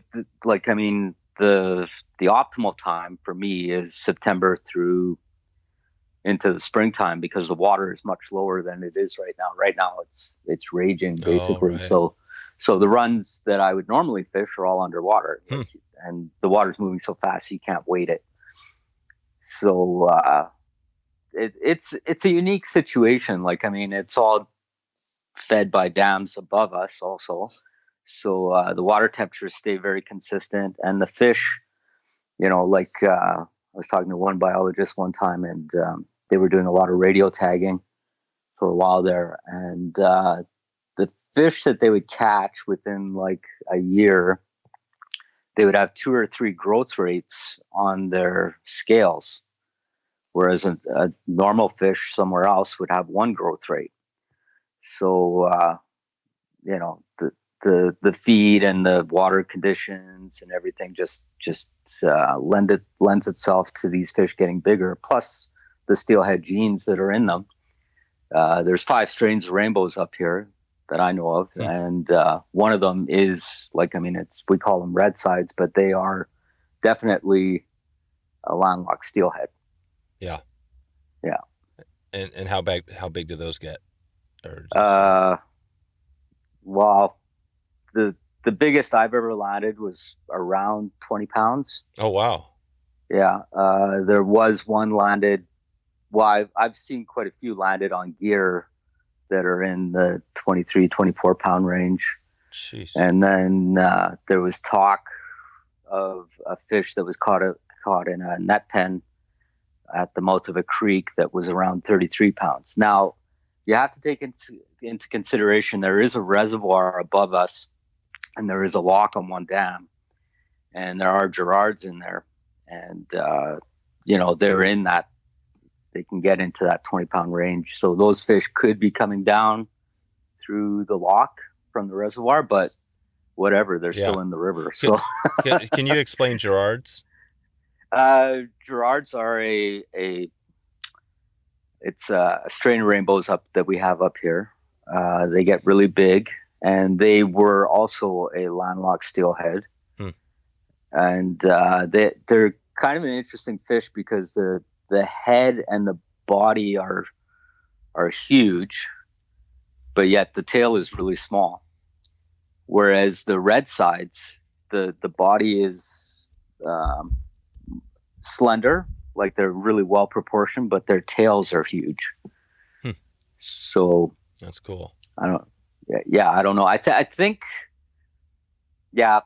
optimal time for me is September through into the springtime, because the water is much lower than it is right now. Right now it's raging basically. Right. So the runs that I would normally fish are all underwater, and the water's moving so fast you can't wait it. So it's a unique situation. It's all fed by dams above us also. So the water temperatures stay very consistent, and the fish, I was talking to one biologist one time, and they were doing a lot of radio tagging for a while there. And the fish that they would catch within a year, they would have 2 or 3 growth rates on their scales, whereas a normal fish somewhere else would have 1 growth rate. So, the feed and the water conditions and everything just lends itself to these fish getting bigger. Plus the steelhead genes that are in them. There's 5 strains of rainbows up here that I know of, and one of them is we call them red sides, but they are definitely a landlocked steelhead. Yeah. Yeah. And how big do those get? Well, the biggest I've ever landed was around 20 pounds. Oh, wow. Yeah. There was one landed. Well, I've seen quite a few landed on gear that are in the 23, 24 pound range. Jeez. And then there was talk of a fish that was caught in a net pen at the mouth of a creek that was around 33 pounds. Now, you have to take into consideration there is a reservoir above us, and there is a lock on one dam, and there are Gerards in there, and they're in that. They can get into that 20-pound range. So those fish could be coming down through the lock from the reservoir, but whatever, they're still in the river. So can you explain Gerards? Gerards are it's a strain of rainbows that we have up here. They get really big, and they were also a landlocked steelhead. And they're kind of an interesting fish because the head and the body are huge, but yet the tail is really small. Whereas the red sides, the body is slender, they're really well proportioned, but their tails are huge. So that's cool. I don't know. I think, I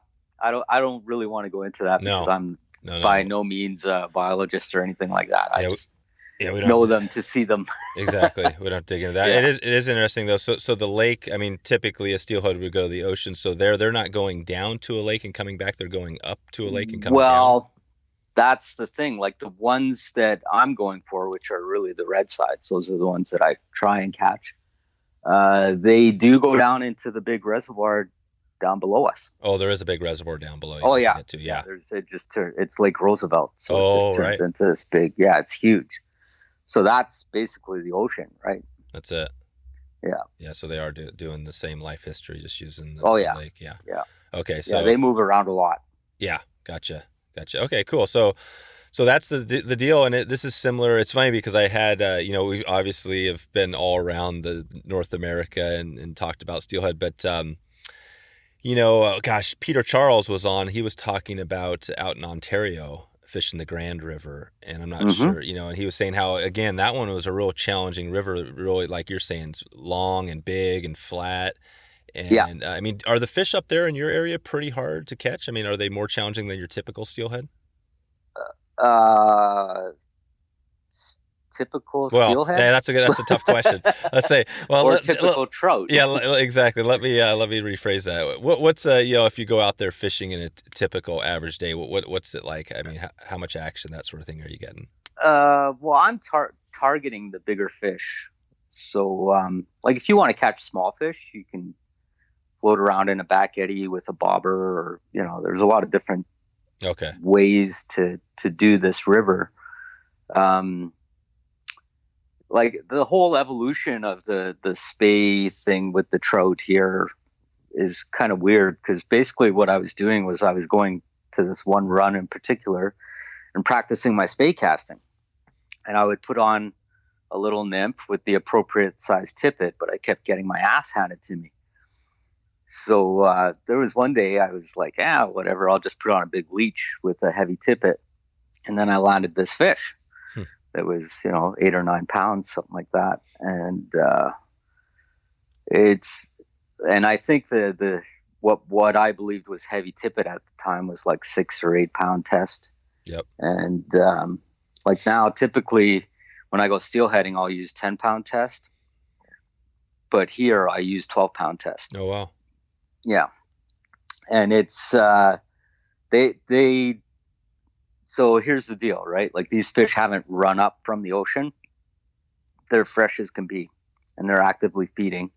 don't really want to go into that because I'm by no means a biologist or anything like that. I just we don't know them to see them. Exactly. We don't dig into that. Yeah. It is interesting though. So the lake, typically a steelhead would go to the ocean. So they're not going down to a lake and coming back. They're going up to a lake and coming down. that's the thing. Like the ones that I'm going for, which are really the red sides, those are the ones that I try and catch. They do go down into the big reservoir down below us. Oh, there is a big reservoir down below. Oh yeah, get to. Yeah. It's Lake Roosevelt, so it just turns into this big. Yeah, it's huge. So that's basically the ocean, right? That's it. Yeah. Yeah. So they are doing the same life history, just using the lake. Yeah. Yeah. Okay. So they move around a lot. Yeah. Gotcha. Okay. Cool. So that's the deal, and this is similar. It's funny because I had, we obviously have been all around the North America and talked about steelhead, but Peter Charles was on. He was talking about out in Ontario fishing the Grand River, and I'm not sure, and he was saying how, again, that one was a real challenging river, really, like you're saying, long and big and flat. And I mean, are the fish up there in your area pretty hard to catch? I mean, are they more challenging than your typical steelhead? Typical steelhead? Yeah, that's a tough question. Let's say, or typical trout. Yeah, exactly. Let me rephrase that. What's if you go out there fishing in a typical average day, what's it like? I mean, how much action, that sort of thing, are you getting? Well, I'm targeting the bigger fish. So, like if you want to catch small fish, you can float around in a back eddy with a bobber, or there's a lot of different ways to do this river. Like the whole evolution of the Spey thing with the trout here is kind of weird, because basically what I was doing was I was going to this one run in particular and practicing my Spey casting, and I would put on a little nymph with the appropriate size tippet, but I kept getting my ass handed to me. So there was one day I was like, whatever, I'll just put on a big leech with a heavy tippet. And then I landed this fish that was, 8 or 9 pounds, something like that. And I think what I believed was heavy tippet at the time was like 6 or 8 pound test. Yep. And like now, typically when I go steelheading, I'll use 10 pound test. But here I use 12 pound test. Oh, wow. Yeah. And it's, so here's the deal, right? Like these fish haven't run up from the ocean. They're fresh as can be, and they're actively feeding.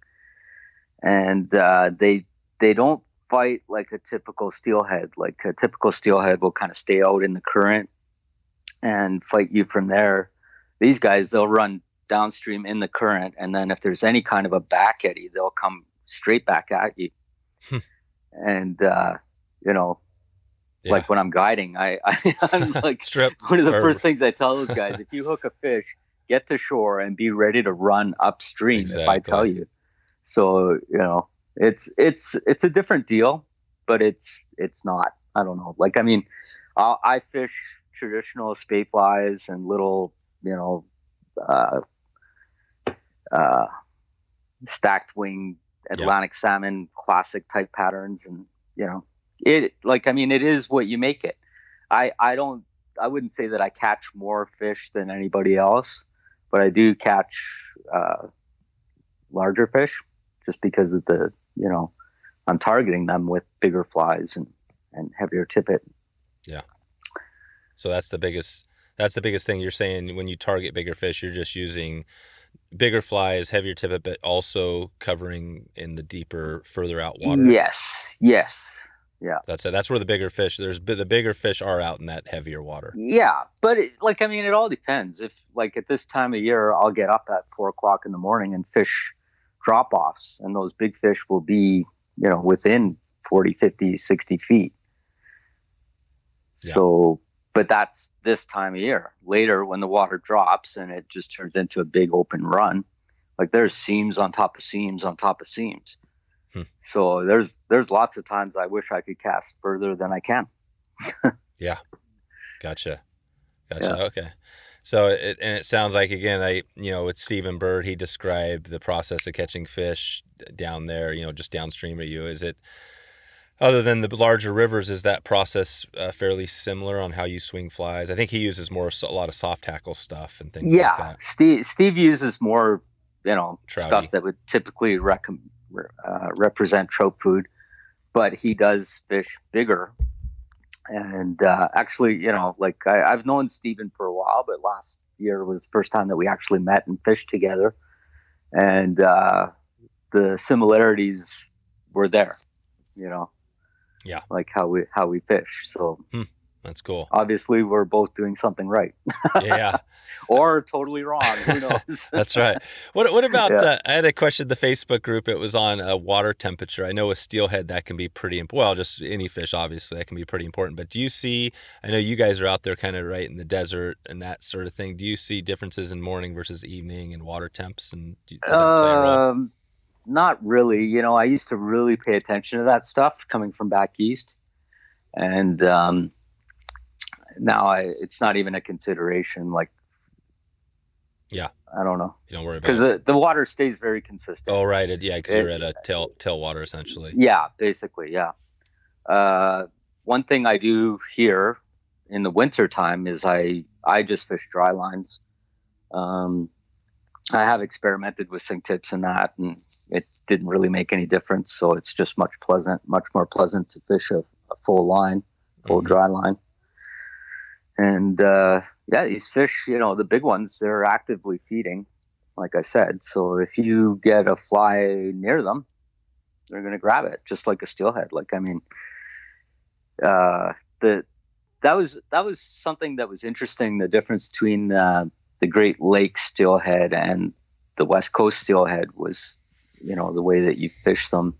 And they don't fight like a typical steelhead. Like a typical steelhead will kind of stay out in the current and fight you from there. These guys, they'll run downstream in the current, and then if there's any kind of a back eddy, they'll come straight back at you. And like when I'm guiding, I'm like, strip. One of the first things I tell those guys: if you hook a fish, get to shore and be ready to run upstream. Exactly. If I tell you, so it's a different deal, but it's not. I don't know. Like, I mean, I fish traditional spey flies and little, stacked wing Atlantic salmon classic type patterns, and it is what you make it. I wouldn't say that I catch more fish than anybody else, but I do catch larger fish just because of the I'm targeting them with bigger flies and heavier tippet. Yeah. So that's the biggest thing you're saying. When you target bigger fish, you're just using bigger flies, heavier tippet, but also covering in the deeper, further out water. Yes. Yeah. That's where the bigger fish. The bigger fish are out in that heavier water. Yeah, but it all depends. If like at this time of year, I'll get up at 4:00 in the morning and fish drop offs, and those big fish will be within 40, 50, 60 feet. So. But that's this time of year. Later, when the water drops and it just turns into a big open run, like there's seams on top of seams on top of seams. So there's lots of times I wish I could cast further than I can. Yeah, gotcha. Yeah. Okay. So it sounds like, again, with Stephen Bird, he described the process of catching fish down there, just downstream of you. Is it? Other than the larger rivers, is that process fairly similar on how you swing flies? I think he uses a lot of soft tackle stuff and things like that. Steve uses more, Trouty stuff that would typically represent trout food, but he does fish bigger. And actually, like I've known Steven for a while, but last year was the first time that we actually met and fished together. And the similarities were there, Yeah. like how we fish. So That's cool. obviously we're both doing something right. Yeah. Or totally wrong. Who knows? That's right. What about, Yeah. I had a question in the Facebook group. It was on water temperature. I know with steelhead that can be pretty important. Well, just any fish, obviously, that can be pretty important. But do you see, I know you guys are out there kind of right in the desert and that sort of thing. Do you see differences in morning versus evening and water temps? And does that play a role? Not really. I used to really pay attention to that stuff coming from back east. And now it's not even a consideration. Like, Yeah. I don't know. You don't worry about Because it. the water stays very consistent. Oh, right. Yeah, because you're at a tailwater, essentially. Yeah, basically, yeah. One thing I do here in the winter time is I just fish dry lines. I have experimented with sink tips and that, and it didn't really make any difference. So it's just much more pleasant to fish a full line, full dry line. And yeah, these fish, the big ones, they're actively feeding, like I said. So if you get a fly near them, they're going to grab it, just like a steelhead. Like, I mean, that was something that was interesting. The difference between the Great Lakes steelhead and the West Coast steelhead was, the way that you fish them.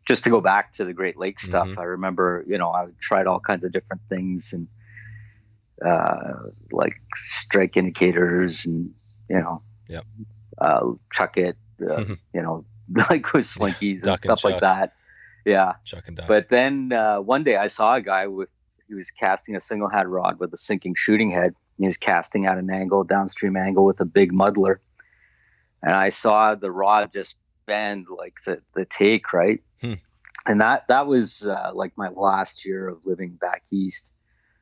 Just to go back to the Great Lakes stuff, I remember, I tried all kinds of different things and like strike indicators and, chuck it, like with slinkies and stuff like that. Yeah. Chuck and duck. But then one day I saw a guy he was casting a single head rod with a sinking shooting head. He was casting at an angle, downstream angle with a big muddler. And I saw the rod just bend like the take, right? And that was like my last year of living back east.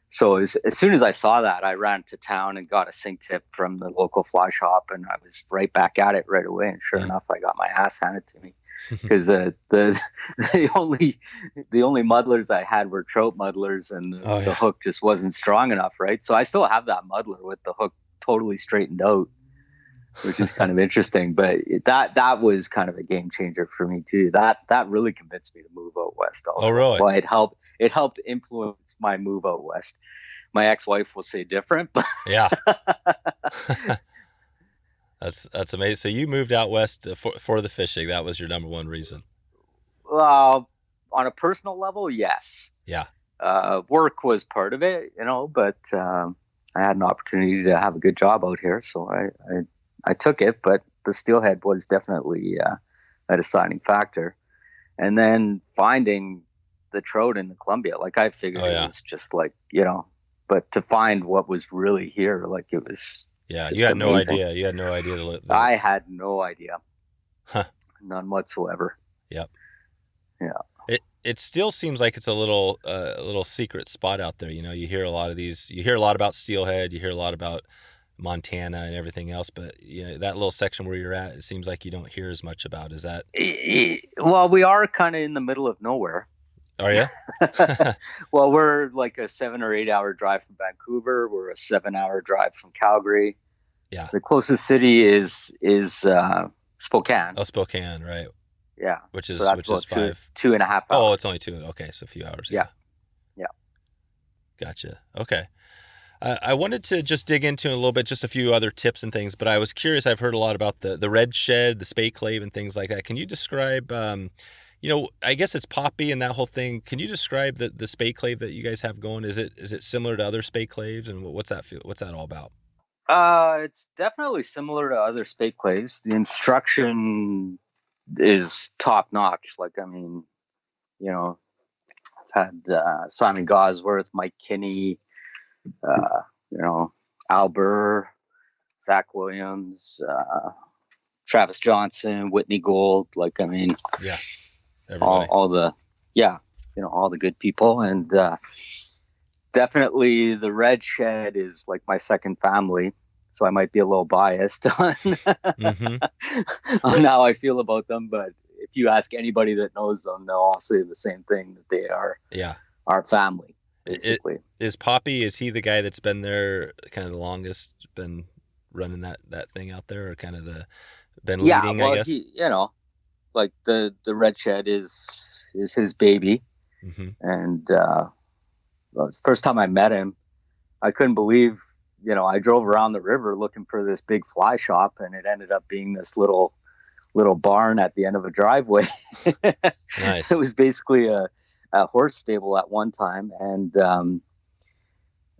So as soon as I saw that, I ran to town and got a sink tip from the local fly shop, and I was right back at it right away. And sure enough, I got my ass handed to me because the only muddlers I had were trout muddlers, and the hook just wasn't strong enough, right? So I still have that muddler with the hook totally straightened out, which is kind of interesting. But that was kind of a game changer for me too. That really convinced me to move out west also. Oh, really? Well, it helped influence my move out west. My ex-wife will say different, but yeah. That's amazing. So you moved out west for the fishing. That was your number one reason. On a personal level, yes. Yeah. Work was part of it, but I had an opportunity to have a good job out here, so I took it. But the steelhead was definitely a deciding factor. And then finding the trout in the Columbia, like I figured it was just like, but to find what was really here, like it was. Yeah, you had amazing. no idea. You had no idea. I had no idea. Huh. None whatsoever. Yep. Yeah. It still seems like it's a little secret spot out there. You hear a lot of these. You hear a lot about steelhead. You hear a lot about Montana and everything else, but that little section where you're at, it seems like you don't hear as much about. Is that? Well, we are kind of in the middle of nowhere. Are you? Well, we're like a 7 or 8 hour drive from Vancouver. We're a 7-hour drive from Calgary. Yeah. The closest city is Spokane. Oh, Spokane, right? Yeah. Which is 2.5 hours. Oh, it's only 2. Okay, so a few hours. Yeah. Gotcha. Okay. I wanted to just dig into a little bit, just a few other tips and things, but I was curious. I've heard a lot about the red shed, the Spey clave, and things like that. Can you describe? I guess it's poppy and that whole thing. Can you describe the Spey clave that you guys have going? Is it similar to other Spey claves, and what's that feel? What's that all about? It's definitely similar to other Spey claves. The instruction is top notch. Like, I mean, I've had Simon Gosworth, Mike Kinney, Albert, Zach Williams, Travis Johnson, Whitney Gold. Like, I mean, yeah, everybody. all the good people. And definitely the red shed is like my second family. So I might be a little biased on, on how I feel about them. But if you ask anybody that knows them, they'll all say the same thing, that they are our family, It, basically. is Poppy, is he the guy that's been there kind of the longest, been running that thing out there, or kind of been Yeah, leading, I well, guess? he, like the red shed is his baby, Mm-hmm. and well, it's the first time I met him. I couldn't believe, I drove around the river looking for this big fly shop, and it ended up being this little barn at the end of a driveway. Nice. It was basically a horse stable at one time, and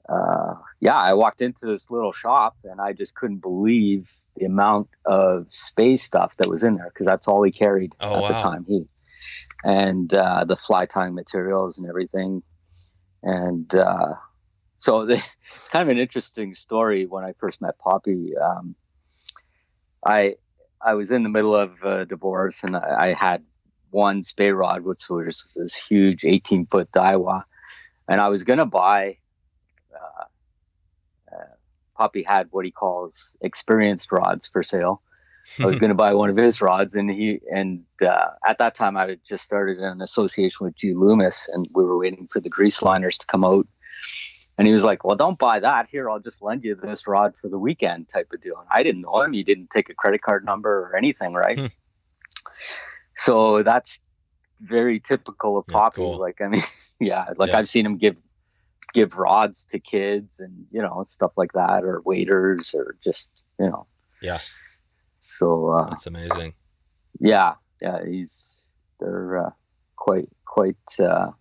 I walked into this little shop, and I just couldn't believe the amount of Spey stuff that was in there, because that's all he carried Oh, at the wow. time. The fly tying materials and everything, and so it's kind of an interesting story. When I first met Poppy, I was in the middle of a divorce, and I had one Spey rod, which was this huge 18-foot Daiwa, and I was gonna buy. Poppy had what he calls experienced rods for sale. I was going to buy one of his rods, and at that time I had just started an association with G. Loomis, and we were waiting for the grease liners to come out. And he was like, "Well, don't buy that. Here, I'll just lend you this rod for the weekend," type of deal. And I didn't know him. He didn't take a credit card number or anything, right? So that's very typical of Poppy. Cool. Like, I mean, I've seen him give rods to kids and, stuff like that, or waiters, or just, Yeah. So That's amazing. Yeah, they're quite the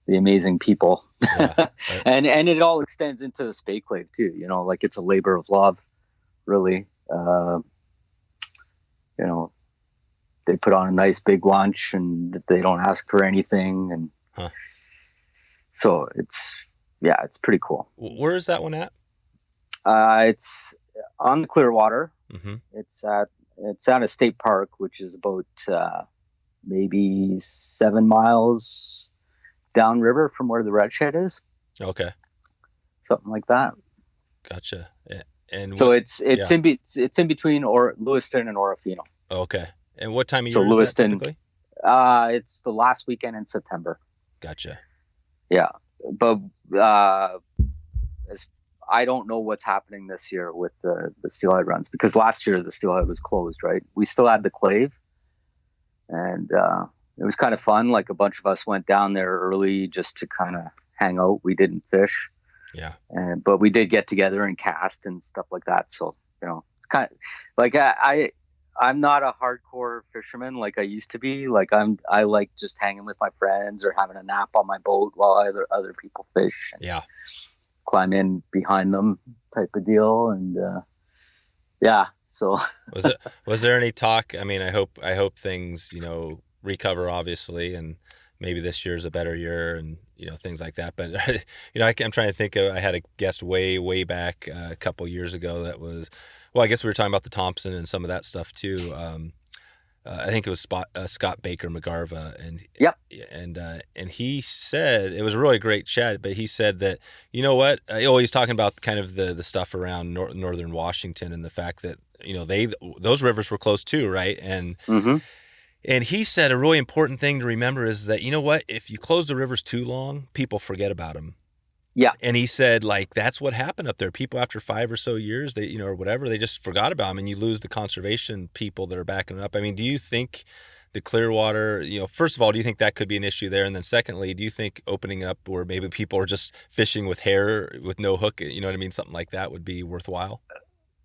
amazing people. Yeah, right. and it all extends into the Spey Clave too. Like, it's a labor of love, really. They put on a nice big lunch, and they don't ask for anything, and so it's pretty cool. Where is that one at? It's on the Clearwater. Mm-hmm. It's at a state park, which is about maybe 7 miles downriver from where the red shed is. Okay. Something like that. Gotcha. And so it's in between Lewiston and Orofino. Okay. And what time of year is Lewiston, that typically? It's the last weekend in September. Gotcha. Yeah, but I don't know what's happening this year with the Steelhead runs, because last year the Steelhead was closed, right? We still had the Clave, and it was kind of fun. Like, a bunch of us went down there early just to kind of hang out. We didn't fish. Yeah. But we did get together and cast and stuff like that. So, it's kind of like I'm not a hardcore fisherman like I used to be. Like, I like just hanging with my friends or having a nap on my boat while other people fish. Yeah. Climb in behind them type of deal. And so was there any talk? I mean, I hope things, recover, obviously, and maybe this year's a better year, and things like that. But I'm trying to think of. I had a guest way back a couple years ago that was. Well, I guess we were talking about the Thompson and some of that stuff too. I think it was Scott Baker McGarva, and yep. And he said, it was a really great chat, but he said that, what, he's talking about kind of the stuff around northern Washington, and the fact that those rivers were closed too, right? And mm-hmm. And he said a really important thing to remember is that, if you close the rivers too long, people forget about them. Yeah. And he said, like, that's what happened up there. People, after 5 or so years, they, or whatever, they just forgot about them, and you lose the conservation people that are backing it up. I mean, do you think the Clearwater, first of all, do you think that could be an issue there? And then secondly, do you think opening it up where maybe people are just fishing with hair, with no hook, what I mean? Something like that would be worthwhile?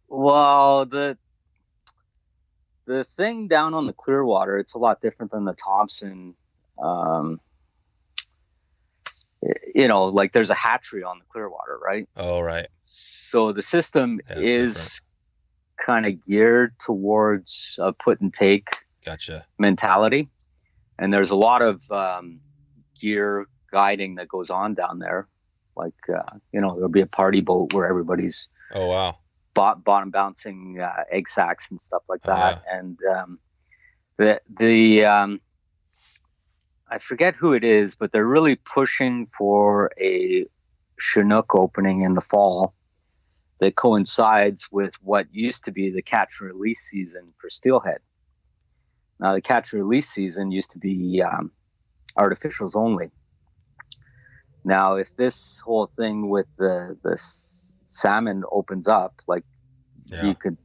Well, the thing down on the Clearwater, it's a lot different than the Thompson. Like, there's a hatchery on the Clearwater, right? Oh, right. So the system is different. Kind of geared towards a put and take Gotcha. mentality. And there's a lot of gear guiding that goes on down there. Like, there'll be a party boat where everybody's oh, wow. bottom bouncing egg sacs and stuff like that. Yeah. And the I forget who it is, but they're really pushing for a Chinook opening in the fall that coincides with what used to be the catch and release season for Steelhead. Now, the catch and release season used to be artificials only. Now, if this whole thing with the salmon opens up, like you could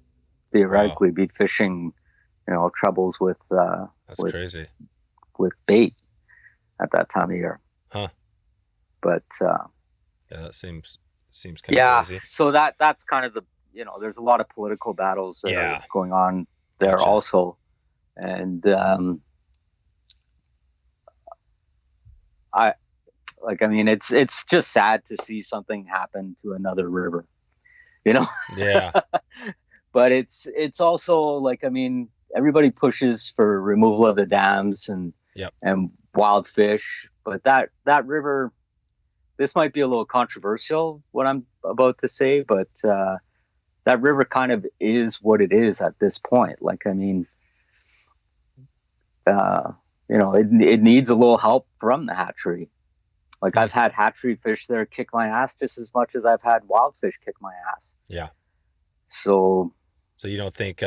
theoretically be fishing, troubles with That's crazy. With bait at that time of year. Huh. But that seems kind of crazy. So that's kind of the, there's a lot of political battles that are going on there also. And it's just sad to see something happen to another river, Yeah. But it's also like, everybody pushes for removal of the dams and wild fish, but that river, this might be a little controversial what I'm about to say, but that river kind of is what it is at this point. Like, it needs a little help from the hatchery. Like, I've had hatchery fish there kick my ass just as much as I've had wild fish kick my ass. Yeah. So you don't think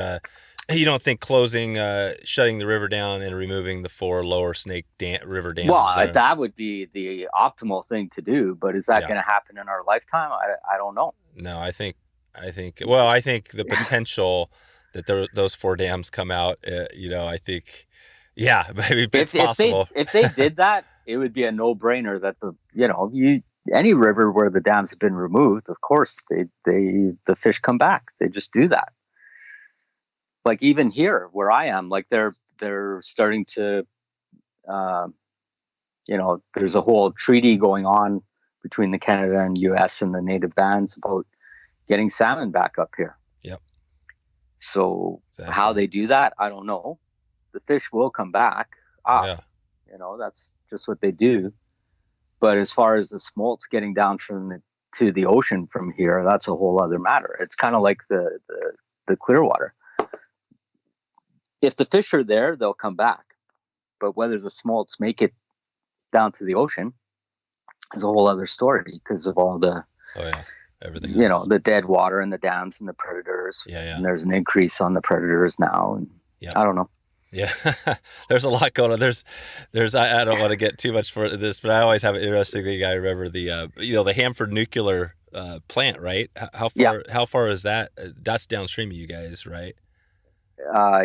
closing, shutting the river down and removing the 4 lower Snake River dams? Well, that would be the optimal thing to do, but is that going to happen in our lifetime? I don't know. No, I think the potential that those 4 dams come out, I think, maybe it's possible. If they did that, it would be a no-brainer that any river where the dams have been removed, of course, the fish come back. They just do that. Like, even here where I am, like they're starting to, there's a whole treaty going on between the Canada and U.S. and the native bands about getting salmon back up here. Yep. So how they do that, I don't know. The fish will come back. That's just what they do. But as far as the smolts getting down to the ocean from here, that's a whole other matter. It's kind of like the Clearwater. If the fish are there, they'll come back. But whether the smolts make it down to the ocean is a whole other story because of all the everything the dead water and the dams and the predators. And there's an increase on the predators now, and I don't know. Yeah, there's a lot going on. There's I don't want to get too much for this, but I always have an interesting thing. I remember the the Hanford nuclear plant, right? How far is that? That's downstream of you guys, right?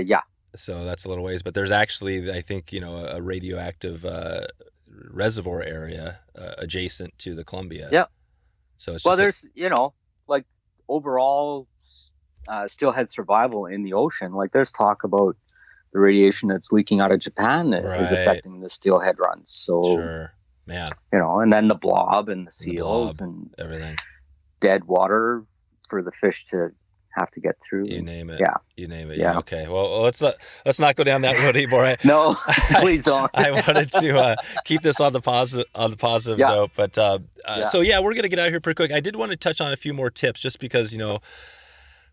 Yeah. So that's a little ways, but there's actually, I think, a radioactive reservoir area adjacent to the Columbia. Yeah. So it's there's like overall steelhead survival in the ocean. Like, there's talk about the radiation that's leaking out of Japan that is affecting the steelhead runs. So sure, man. And then the blob and the seals and everything, dead water for the fish to have to get through. You name it. Yeah. You name it. Yeah. Okay. Well, let's not go down that road anymore. No, please don't. I wanted to keep this on the positive note, but so we're gonna get out of here pretty quick. I did want to touch on a few more tips, just because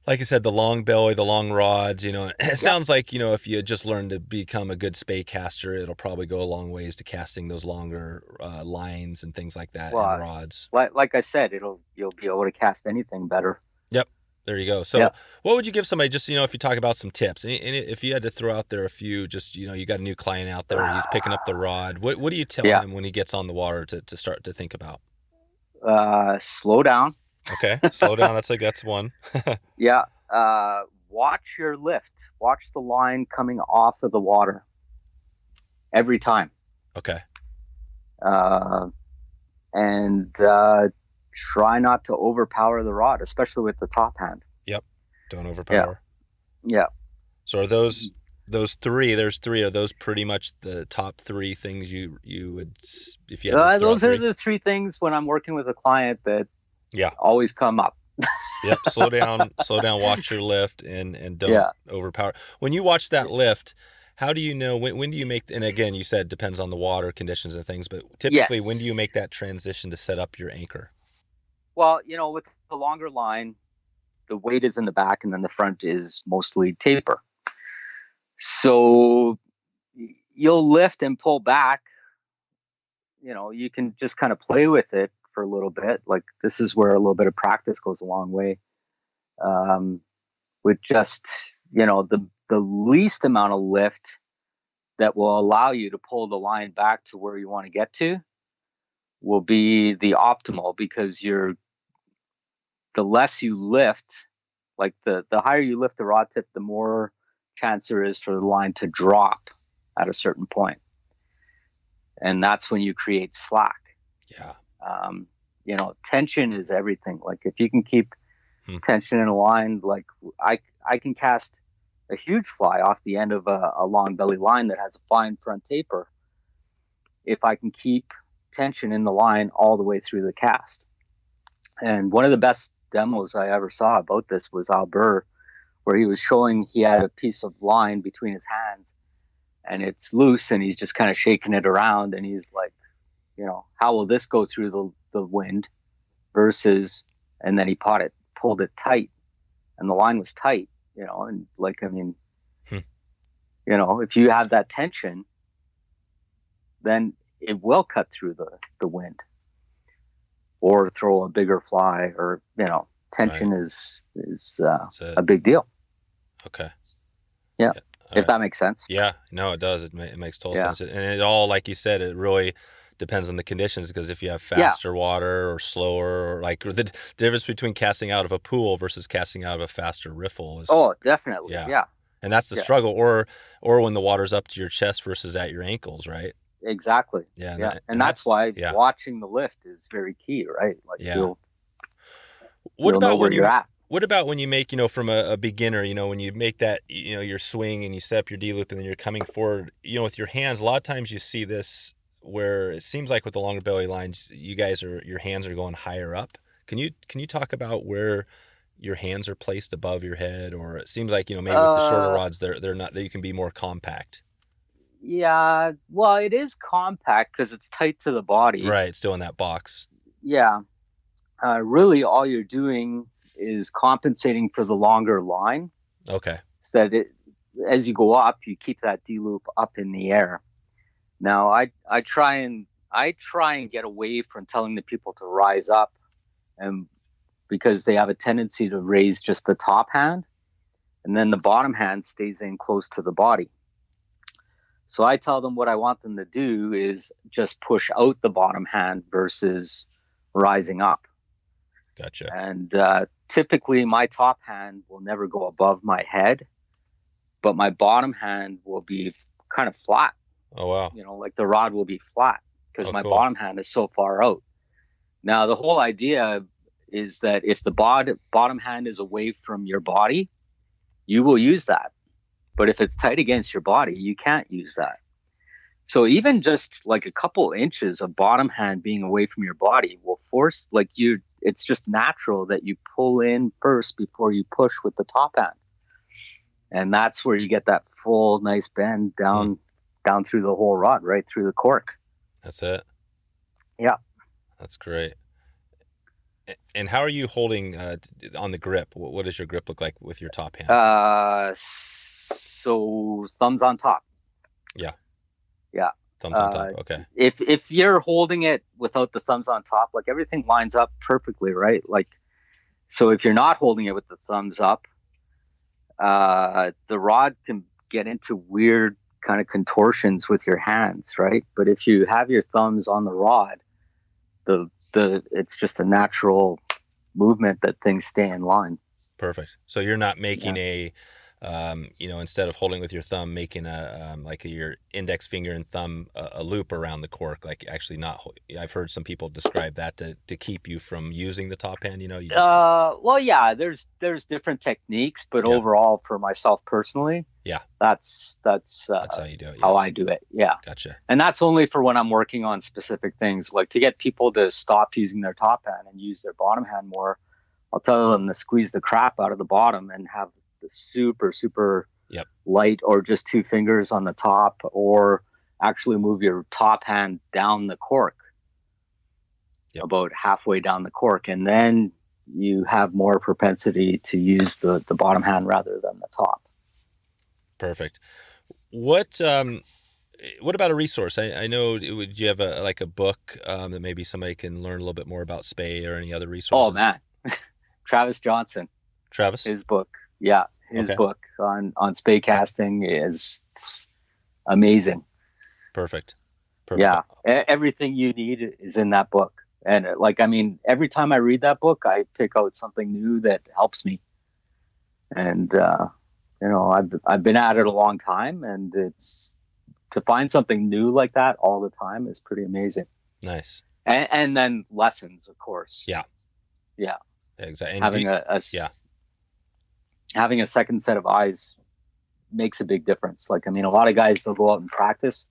like I said, the long belly, the long rods. It sounds like if you just learn to become a good Spey caster, it'll probably go a long ways to casting those longer lines and things like that, and rods. Like I said, you'll be able to cast anything better. Yep. There you go. So what would you give somebody, just, if you talk about some tips, and if you had to throw out there a few, just, you got a new client out there, he's picking up the rod. What do you tell him when he gets on the water to start to think about? Slow down. Okay. Slow down. That's one. Yeah. Watch your lift. Watch the line coming off of the water every time. Okay. And try not to overpower the rod, especially with the top hand. Yep. Don't overpower. Yeah. So are those three, there's 3, are those pretty much the top 3 things you would, if you had to throw those are the 3 things when I'm working with a client that always come up. Yep. Slow down, watch your lift, and don't overpower. When you watch that lift, how do you know, when do you make, and again, you said it depends on the water conditions and things, but typically when do you make that transition to set up your anchor? Well, with the longer line, the weight is in the back and then the front is mostly taper. So you'll lift and pull back. You can just kind of play with it for a little bit. Like, this is where a little bit of practice goes a long way. With just, the least amount of lift that will allow you to pull the line back to where you want to get to will be the optimal, because the less you lift, like the higher you lift the rod tip, the more chance there is for the line to drop at a certain point. And that's when you create slack. Yeah. Tension is everything. Like if you can keep tension in a line, like I can cast a huge fly off the end of a long belly line that has a fine front taper if I can keep tension in the line all the way through the cast. And one of the best demos I ever saw about this was Al Burr, where he was showing he had a piece of line between his hands and it's loose and he's just kind of shaking it around, and he's like, how will this go through the wind versus, and then he pulled it tight, and the line was tight, and like, I mean, if you have that tension, then it will cut through the wind or throw a bigger fly, or, tension Right. is a big deal. Okay. Yeah. All If that makes sense. Yeah, no, it does. It makes total sense. And it all, like you said, it really depends on the conditions, because if you have faster water or slower, or like the difference between casting out of a pool versus casting out of a faster riffle is. Oh, definitely. Yeah. And that's the struggle, or when the water's up to your chest versus at your ankles, right? Exactly. Yeah. And that's why watching the lift is very key, right? Like you'll know where you're at. What about when you make, from a beginner, when you make that, your swing and you set up your D loop and then you're coming forward, with your hands? A lot of times you see this where it seems like with the longer belly lines, your hands are going higher up. Can you talk about where your hands are placed above your head? Or it seems like, maybe with the shorter rods, they're not, you can be more compact. Yeah. Well, it is compact because it's tight to the body. Right. It's still in that box. Yeah. Really all you're doing is compensating for the longer line. Okay. So that as you go up, you keep that D loop up in the air. Now I try and get away from telling the people to rise up, and because they have a tendency to raise just the top hand, and then the bottom hand stays in close to the body. So I tell them what I want them to do is just push out the bottom hand versus rising up. Gotcha. And typically my top hand will never go above my head, but my bottom hand will be kind of flat. Oh, wow. Like the rod will be flat because my bottom hand is so far out. Now, the whole idea is that if the bottom hand is away from your body, you will use that. But if it's tight against your body, you can't use that. So even just like a couple inches of bottom hand being away from your body will force, it's just natural that you pull in first before you push with the top hand. And that's where you get that full nice bend down through the whole rod, right through the cork. That's it. Yeah. That's great. And how are you holding on the grip? What does your grip look like with your top hand? So thumbs on top. Yeah. Yeah. Thumbs on top. Okay. If you're holding it without the thumbs on top, like everything lines up perfectly, right? Like, so if you're not holding it with the thumbs up, the rod can get into weird kind of contortions with your hands, right? But if you have your thumbs on the rod, it's just a natural movement that things stay in line. Perfect. So you're not making instead of holding with your thumb, making your index finger and thumb a loop around the cork, like actually not. I've heard some people describe that to keep you from using the top hand. Well, yeah, there's different techniques, but overall, for myself personally, that's how you do it. How I do it. Yeah. Gotcha. And that's only for when I'm working on specific things, like to get people to stop using their top hand and use their bottom hand more. I'll tell them to squeeze the crap out of the bottom and have the super light, or just two fingers on the top, or actually move your top hand down the cork about halfway down the cork, and then you have more propensity to use the bottom hand rather than the top. Perfect. What about a resource? I know, would you have a book that maybe somebody can learn a little bit more about Spey, or any other resources? Oh man, Travis Johnson. His book. Yeah, his book on Spey casting is amazing. Perfect. Perfect. Yeah, everything you need is in that book. And every time I read that book, I pick out something new that helps me. And I've been at it a long time, and it's to find something new like that all the time is pretty amazing. Nice. And then lessons, of course. Yeah. Exactly. And having a second set of eyes makes a big difference. A lot of guys, they'll go out and practice,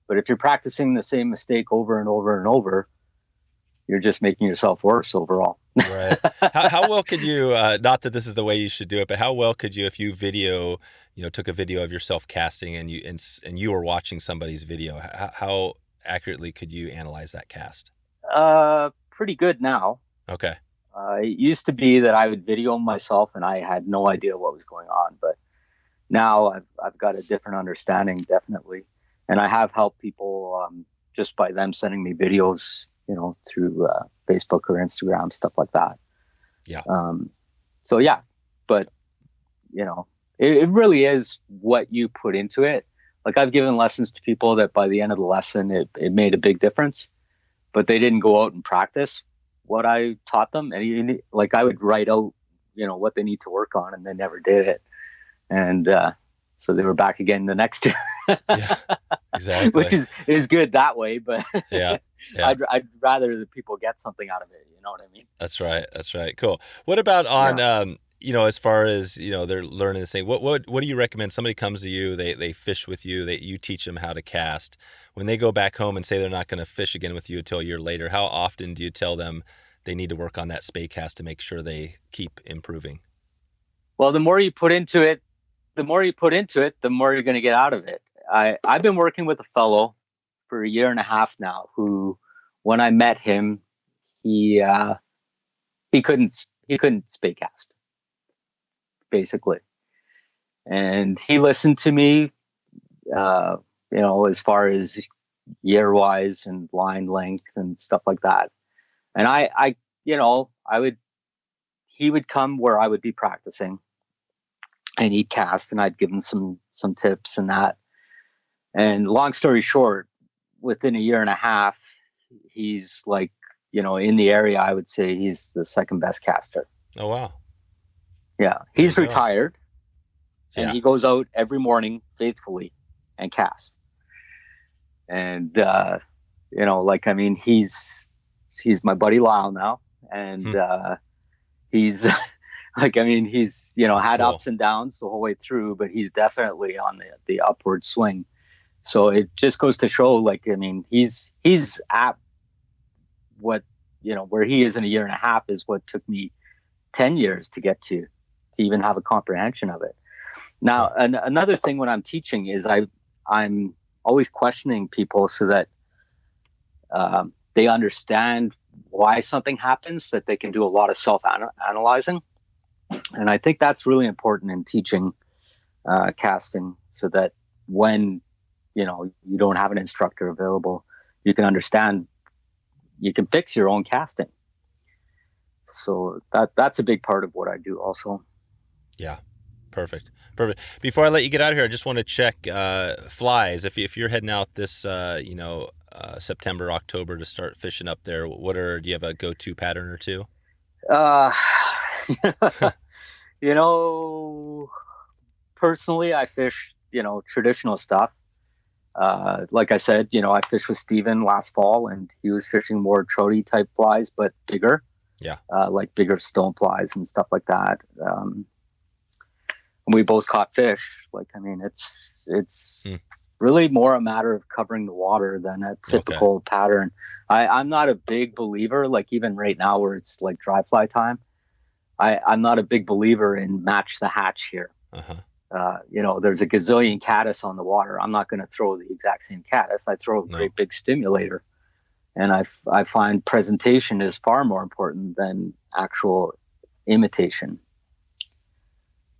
but if you're practicing the same mistake over and over and over, you're just making yourself worse overall. Right. How well could you, not that this is the way you should do it, but how well could you, if you took a video of yourself casting and you were watching somebody's video, how accurately could you analyze that cast? Pretty good now. Okay. It used to be that I would video myself and I had no idea what was going on, but now I've got a different understanding, definitely. And I have helped people just by them sending me videos, through Facebook or Instagram, stuff like that. Yeah. So yeah, but it really is what you put into it. I've given lessons to people that by the end of the lesson, it made a big difference, but they didn't go out and practice what I taught them. And I would write out, what they need to work on, and they never did it. And so they were back again the next year. Yeah, exactly. Which is good that way, but yeah. I'd rather the people get something out of it. You know what I mean? That's right. Cool. What about on, as far as, they're learning this thing, what do you recommend? Somebody comes to you, they fish with you, you teach them how to cast. When they go back home and say they're not going to fish again with you until a year later, how often do you tell them they need to work on that Spey cast to make sure they keep improving? Well, the more you put into it, the more you're going to get out of it. I've been working with a fellow for a year and a half now who, when I met him, he couldn't Spey cast, basically. And he listened to me, as far as year wise and line length and stuff like that. And he would come where I would be practicing, and he'd cast, and I'd give him some tips and that. And long story short, within a year and a half, he's in the area, I would say he's the second best caster. Oh, wow. Yeah. He's retired, and he goes out every morning faithfully and casts. And, he's my buddy Lyle now. And, he's he's, had cool. ups and downs the whole way through, but he's definitely on the upward swing. So it just goes to show, he's at what, where he is in a year and a half is what took me 10 years to get to even have a comprehension of it. Now, another thing when I'm teaching is I'm always questioning people so that they understand why something happens, that they can do a lot of self-analyzing. And I think that's really important in teaching casting, so that when, you don't have an instructor available, you can understand, you can fix your own casting. So that's a big part of what I do also. Yeah. Perfect. Before I let you get out of here, I just want to check flies. If you're heading out this, September, October to start fishing up there, do you have a go-to pattern or two? Personally, I fish, traditional stuff. Like I said, I fished with Steven last fall, and he was fishing more trouty type flies, but bigger. Yeah. Like bigger stone flies and stuff like that. And we both caught fish. It's really more a matter of covering the water than a typical pattern. I'm not a big believer, even right now where it's dry fly time. I'm not a big believer in match the hatch here. There's a gazillion caddis on the water. I'm not going to throw the exact same caddis. I throw a great big stimulator. And I find presentation is far more important than actual imitation.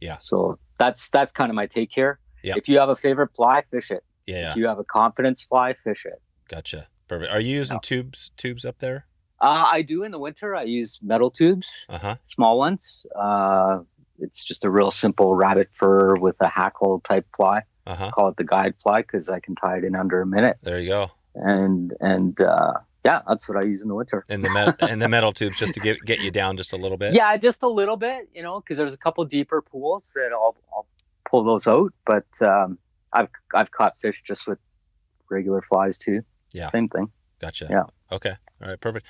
Yeah. So that's kind of my take here. Yeah. If you have a favorite fly, fish it. Yeah. If you have a confidence fly, fish it. Gotcha. Perfect. Are you using tubes up there? I do in the winter. I use metal tubes, small ones. It's just a real simple rabbit fur with a hackle type fly. Call it the guide fly because I can tie it in under a minute. There you go. and yeah, that's what I use in the winter. And the metal tubes just to get you down just a little bit. Yeah, just a little bit, because there's a couple deeper pools that I'll pull those out. But I've caught fish just with regular flies too. Yeah, same thing. Gotcha. Yeah. Okay. All right. Perfect.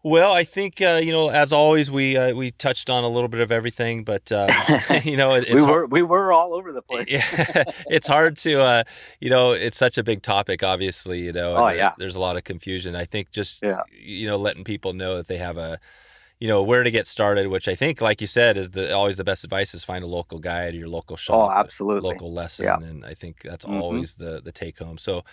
Well, I think as always, we touched on a little bit of everything, but we were all over the place. Yeah, it's hard to it's such a big topic, obviously. There's a lot of confusion. I think just letting people know that they have where to get started, which I think, like you said, is always the best advice is find a local guide or your local shop. Oh, absolutely. Local lesson, yeah. And I think that's always the take home. So.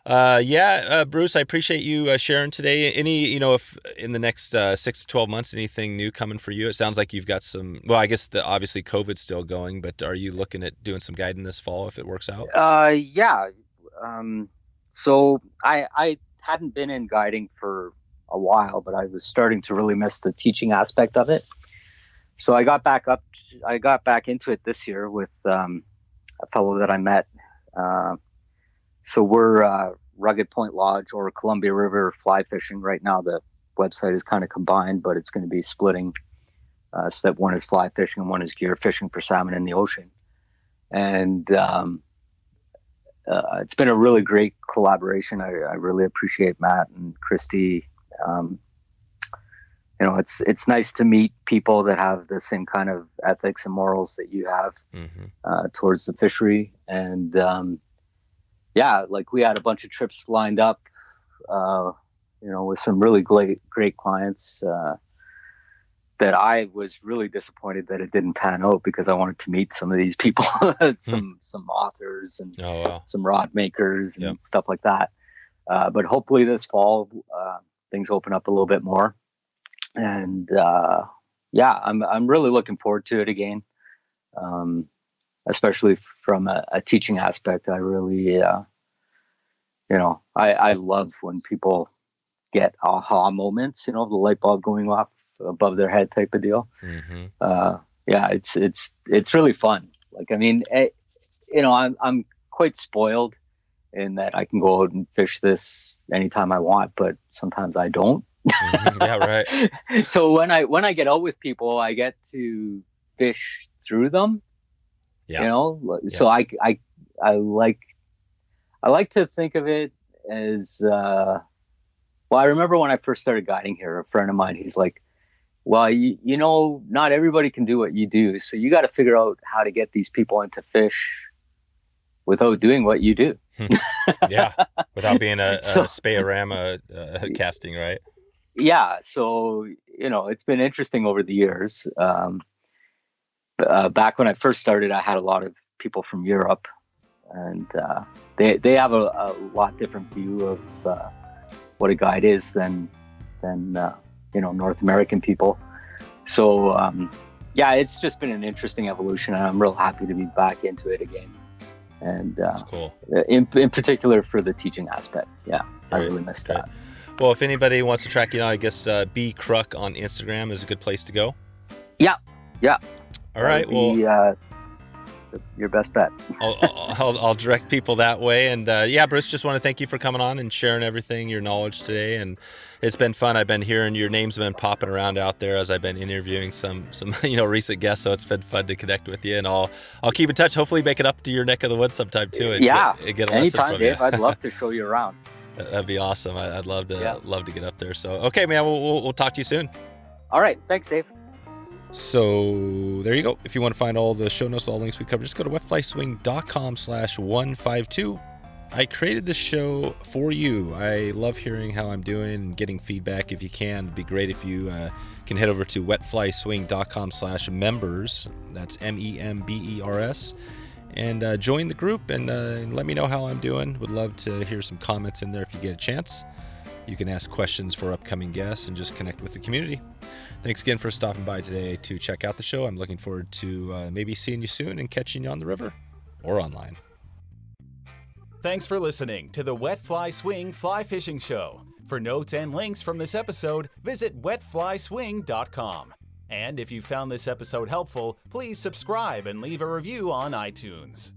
Bruce, I appreciate you sharing today. Any, if in the next 6 to 12 months, anything new coming for you? It sounds like you've got some. Well, I guess obviously COVID's still going, but are you looking at doing some guiding this fall if it works out? Yeah. So I hadn't been in guiding for a while, but I was starting to really miss the teaching aspect of it. So I got back into it this year with a fellow that I met. So we're Rugged Point Lodge or Columbia River fly fishing. Right now the website is kind of combined, but it's going to be splitting so that one is fly fishing and one is gear fishing for salmon in the ocean. And it's been a really great collaboration. I really appreciate Matt and Christy. It's nice to meet people that have the same kind of ethics and morals that you have towards the fishery. And like we had a bunch of trips lined up, with some really great clients that I was really disappointed that it didn't pan out because I wanted to meet some of these people, some authors and some rod makers and stuff like that. But hopefully this fall, things open up a little bit more. And I'm really looking forward to it again. Especially from a teaching aspect. I really, I love when people get aha moments, the light bulb going off above their head type of deal. It's really fun. Like, I mean, I'm quite spoiled in that I can go out and fish this anytime I want, but sometimes I don't. Yeah, right. So when I get out with people, I get to fish through them. Yeah. So I like to think of it as I remember when I first started guiding here, a friend of mine, he's like, well, not everybody can do what you do, so you got to figure out how to get these people into fish without doing what you do. Yeah, without being a Spey-orama casting, right? Yeah, so it's been interesting over the years. Back when I first started, I had a lot of people from Europe, and they have a lot different view of what a guide is than North American people. So it's just been an interesting evolution, and I'm real happy to be back into it again. And that's cool. In particular for the teaching aspect. Yeah, I really missed that. Well, if anybody wants to track you down, I guess Kruk on Instagram is a good place to go. Yeah. All right. Well, your best bet. I'll direct people that way. And Bruce, just want to thank you for coming on and sharing everything, your knowledge today. And it's been fun. I've been hearing your names have been popping around out there as I've been interviewing some recent guests. So it's been fun to connect with you. And I'll keep in touch. Hopefully, make it up to your neck of the woods sometime too. And get a anytime, Dave. I'd love to show you around. That'd be awesome. I'd love to get up there. So okay, man. We'll talk to you soon. All right. Thanks, Dave. So there you go. If you want to find all the show notes, all the links we covered, just go to wetflyswing.com/152. I created this show for you. I love hearing how I'm doing and getting feedback. If you can, it'd be great if you can head over to wetflyswing.com/members. That's MEMBERS. And join the group and let me know how I'm doing. Would love to hear some comments in there if you get a chance. You can ask questions for upcoming guests and just connect with the community. Thanks again for stopping by today to check out the show. I'm looking forward to maybe seeing you soon and catching you on the river or online. Thanks for listening to the Wet Fly Swing Fly Fishing Show. For notes and links from this episode, visit wetflyswing.com. And if you found this episode helpful, please subscribe and leave a review on iTunes.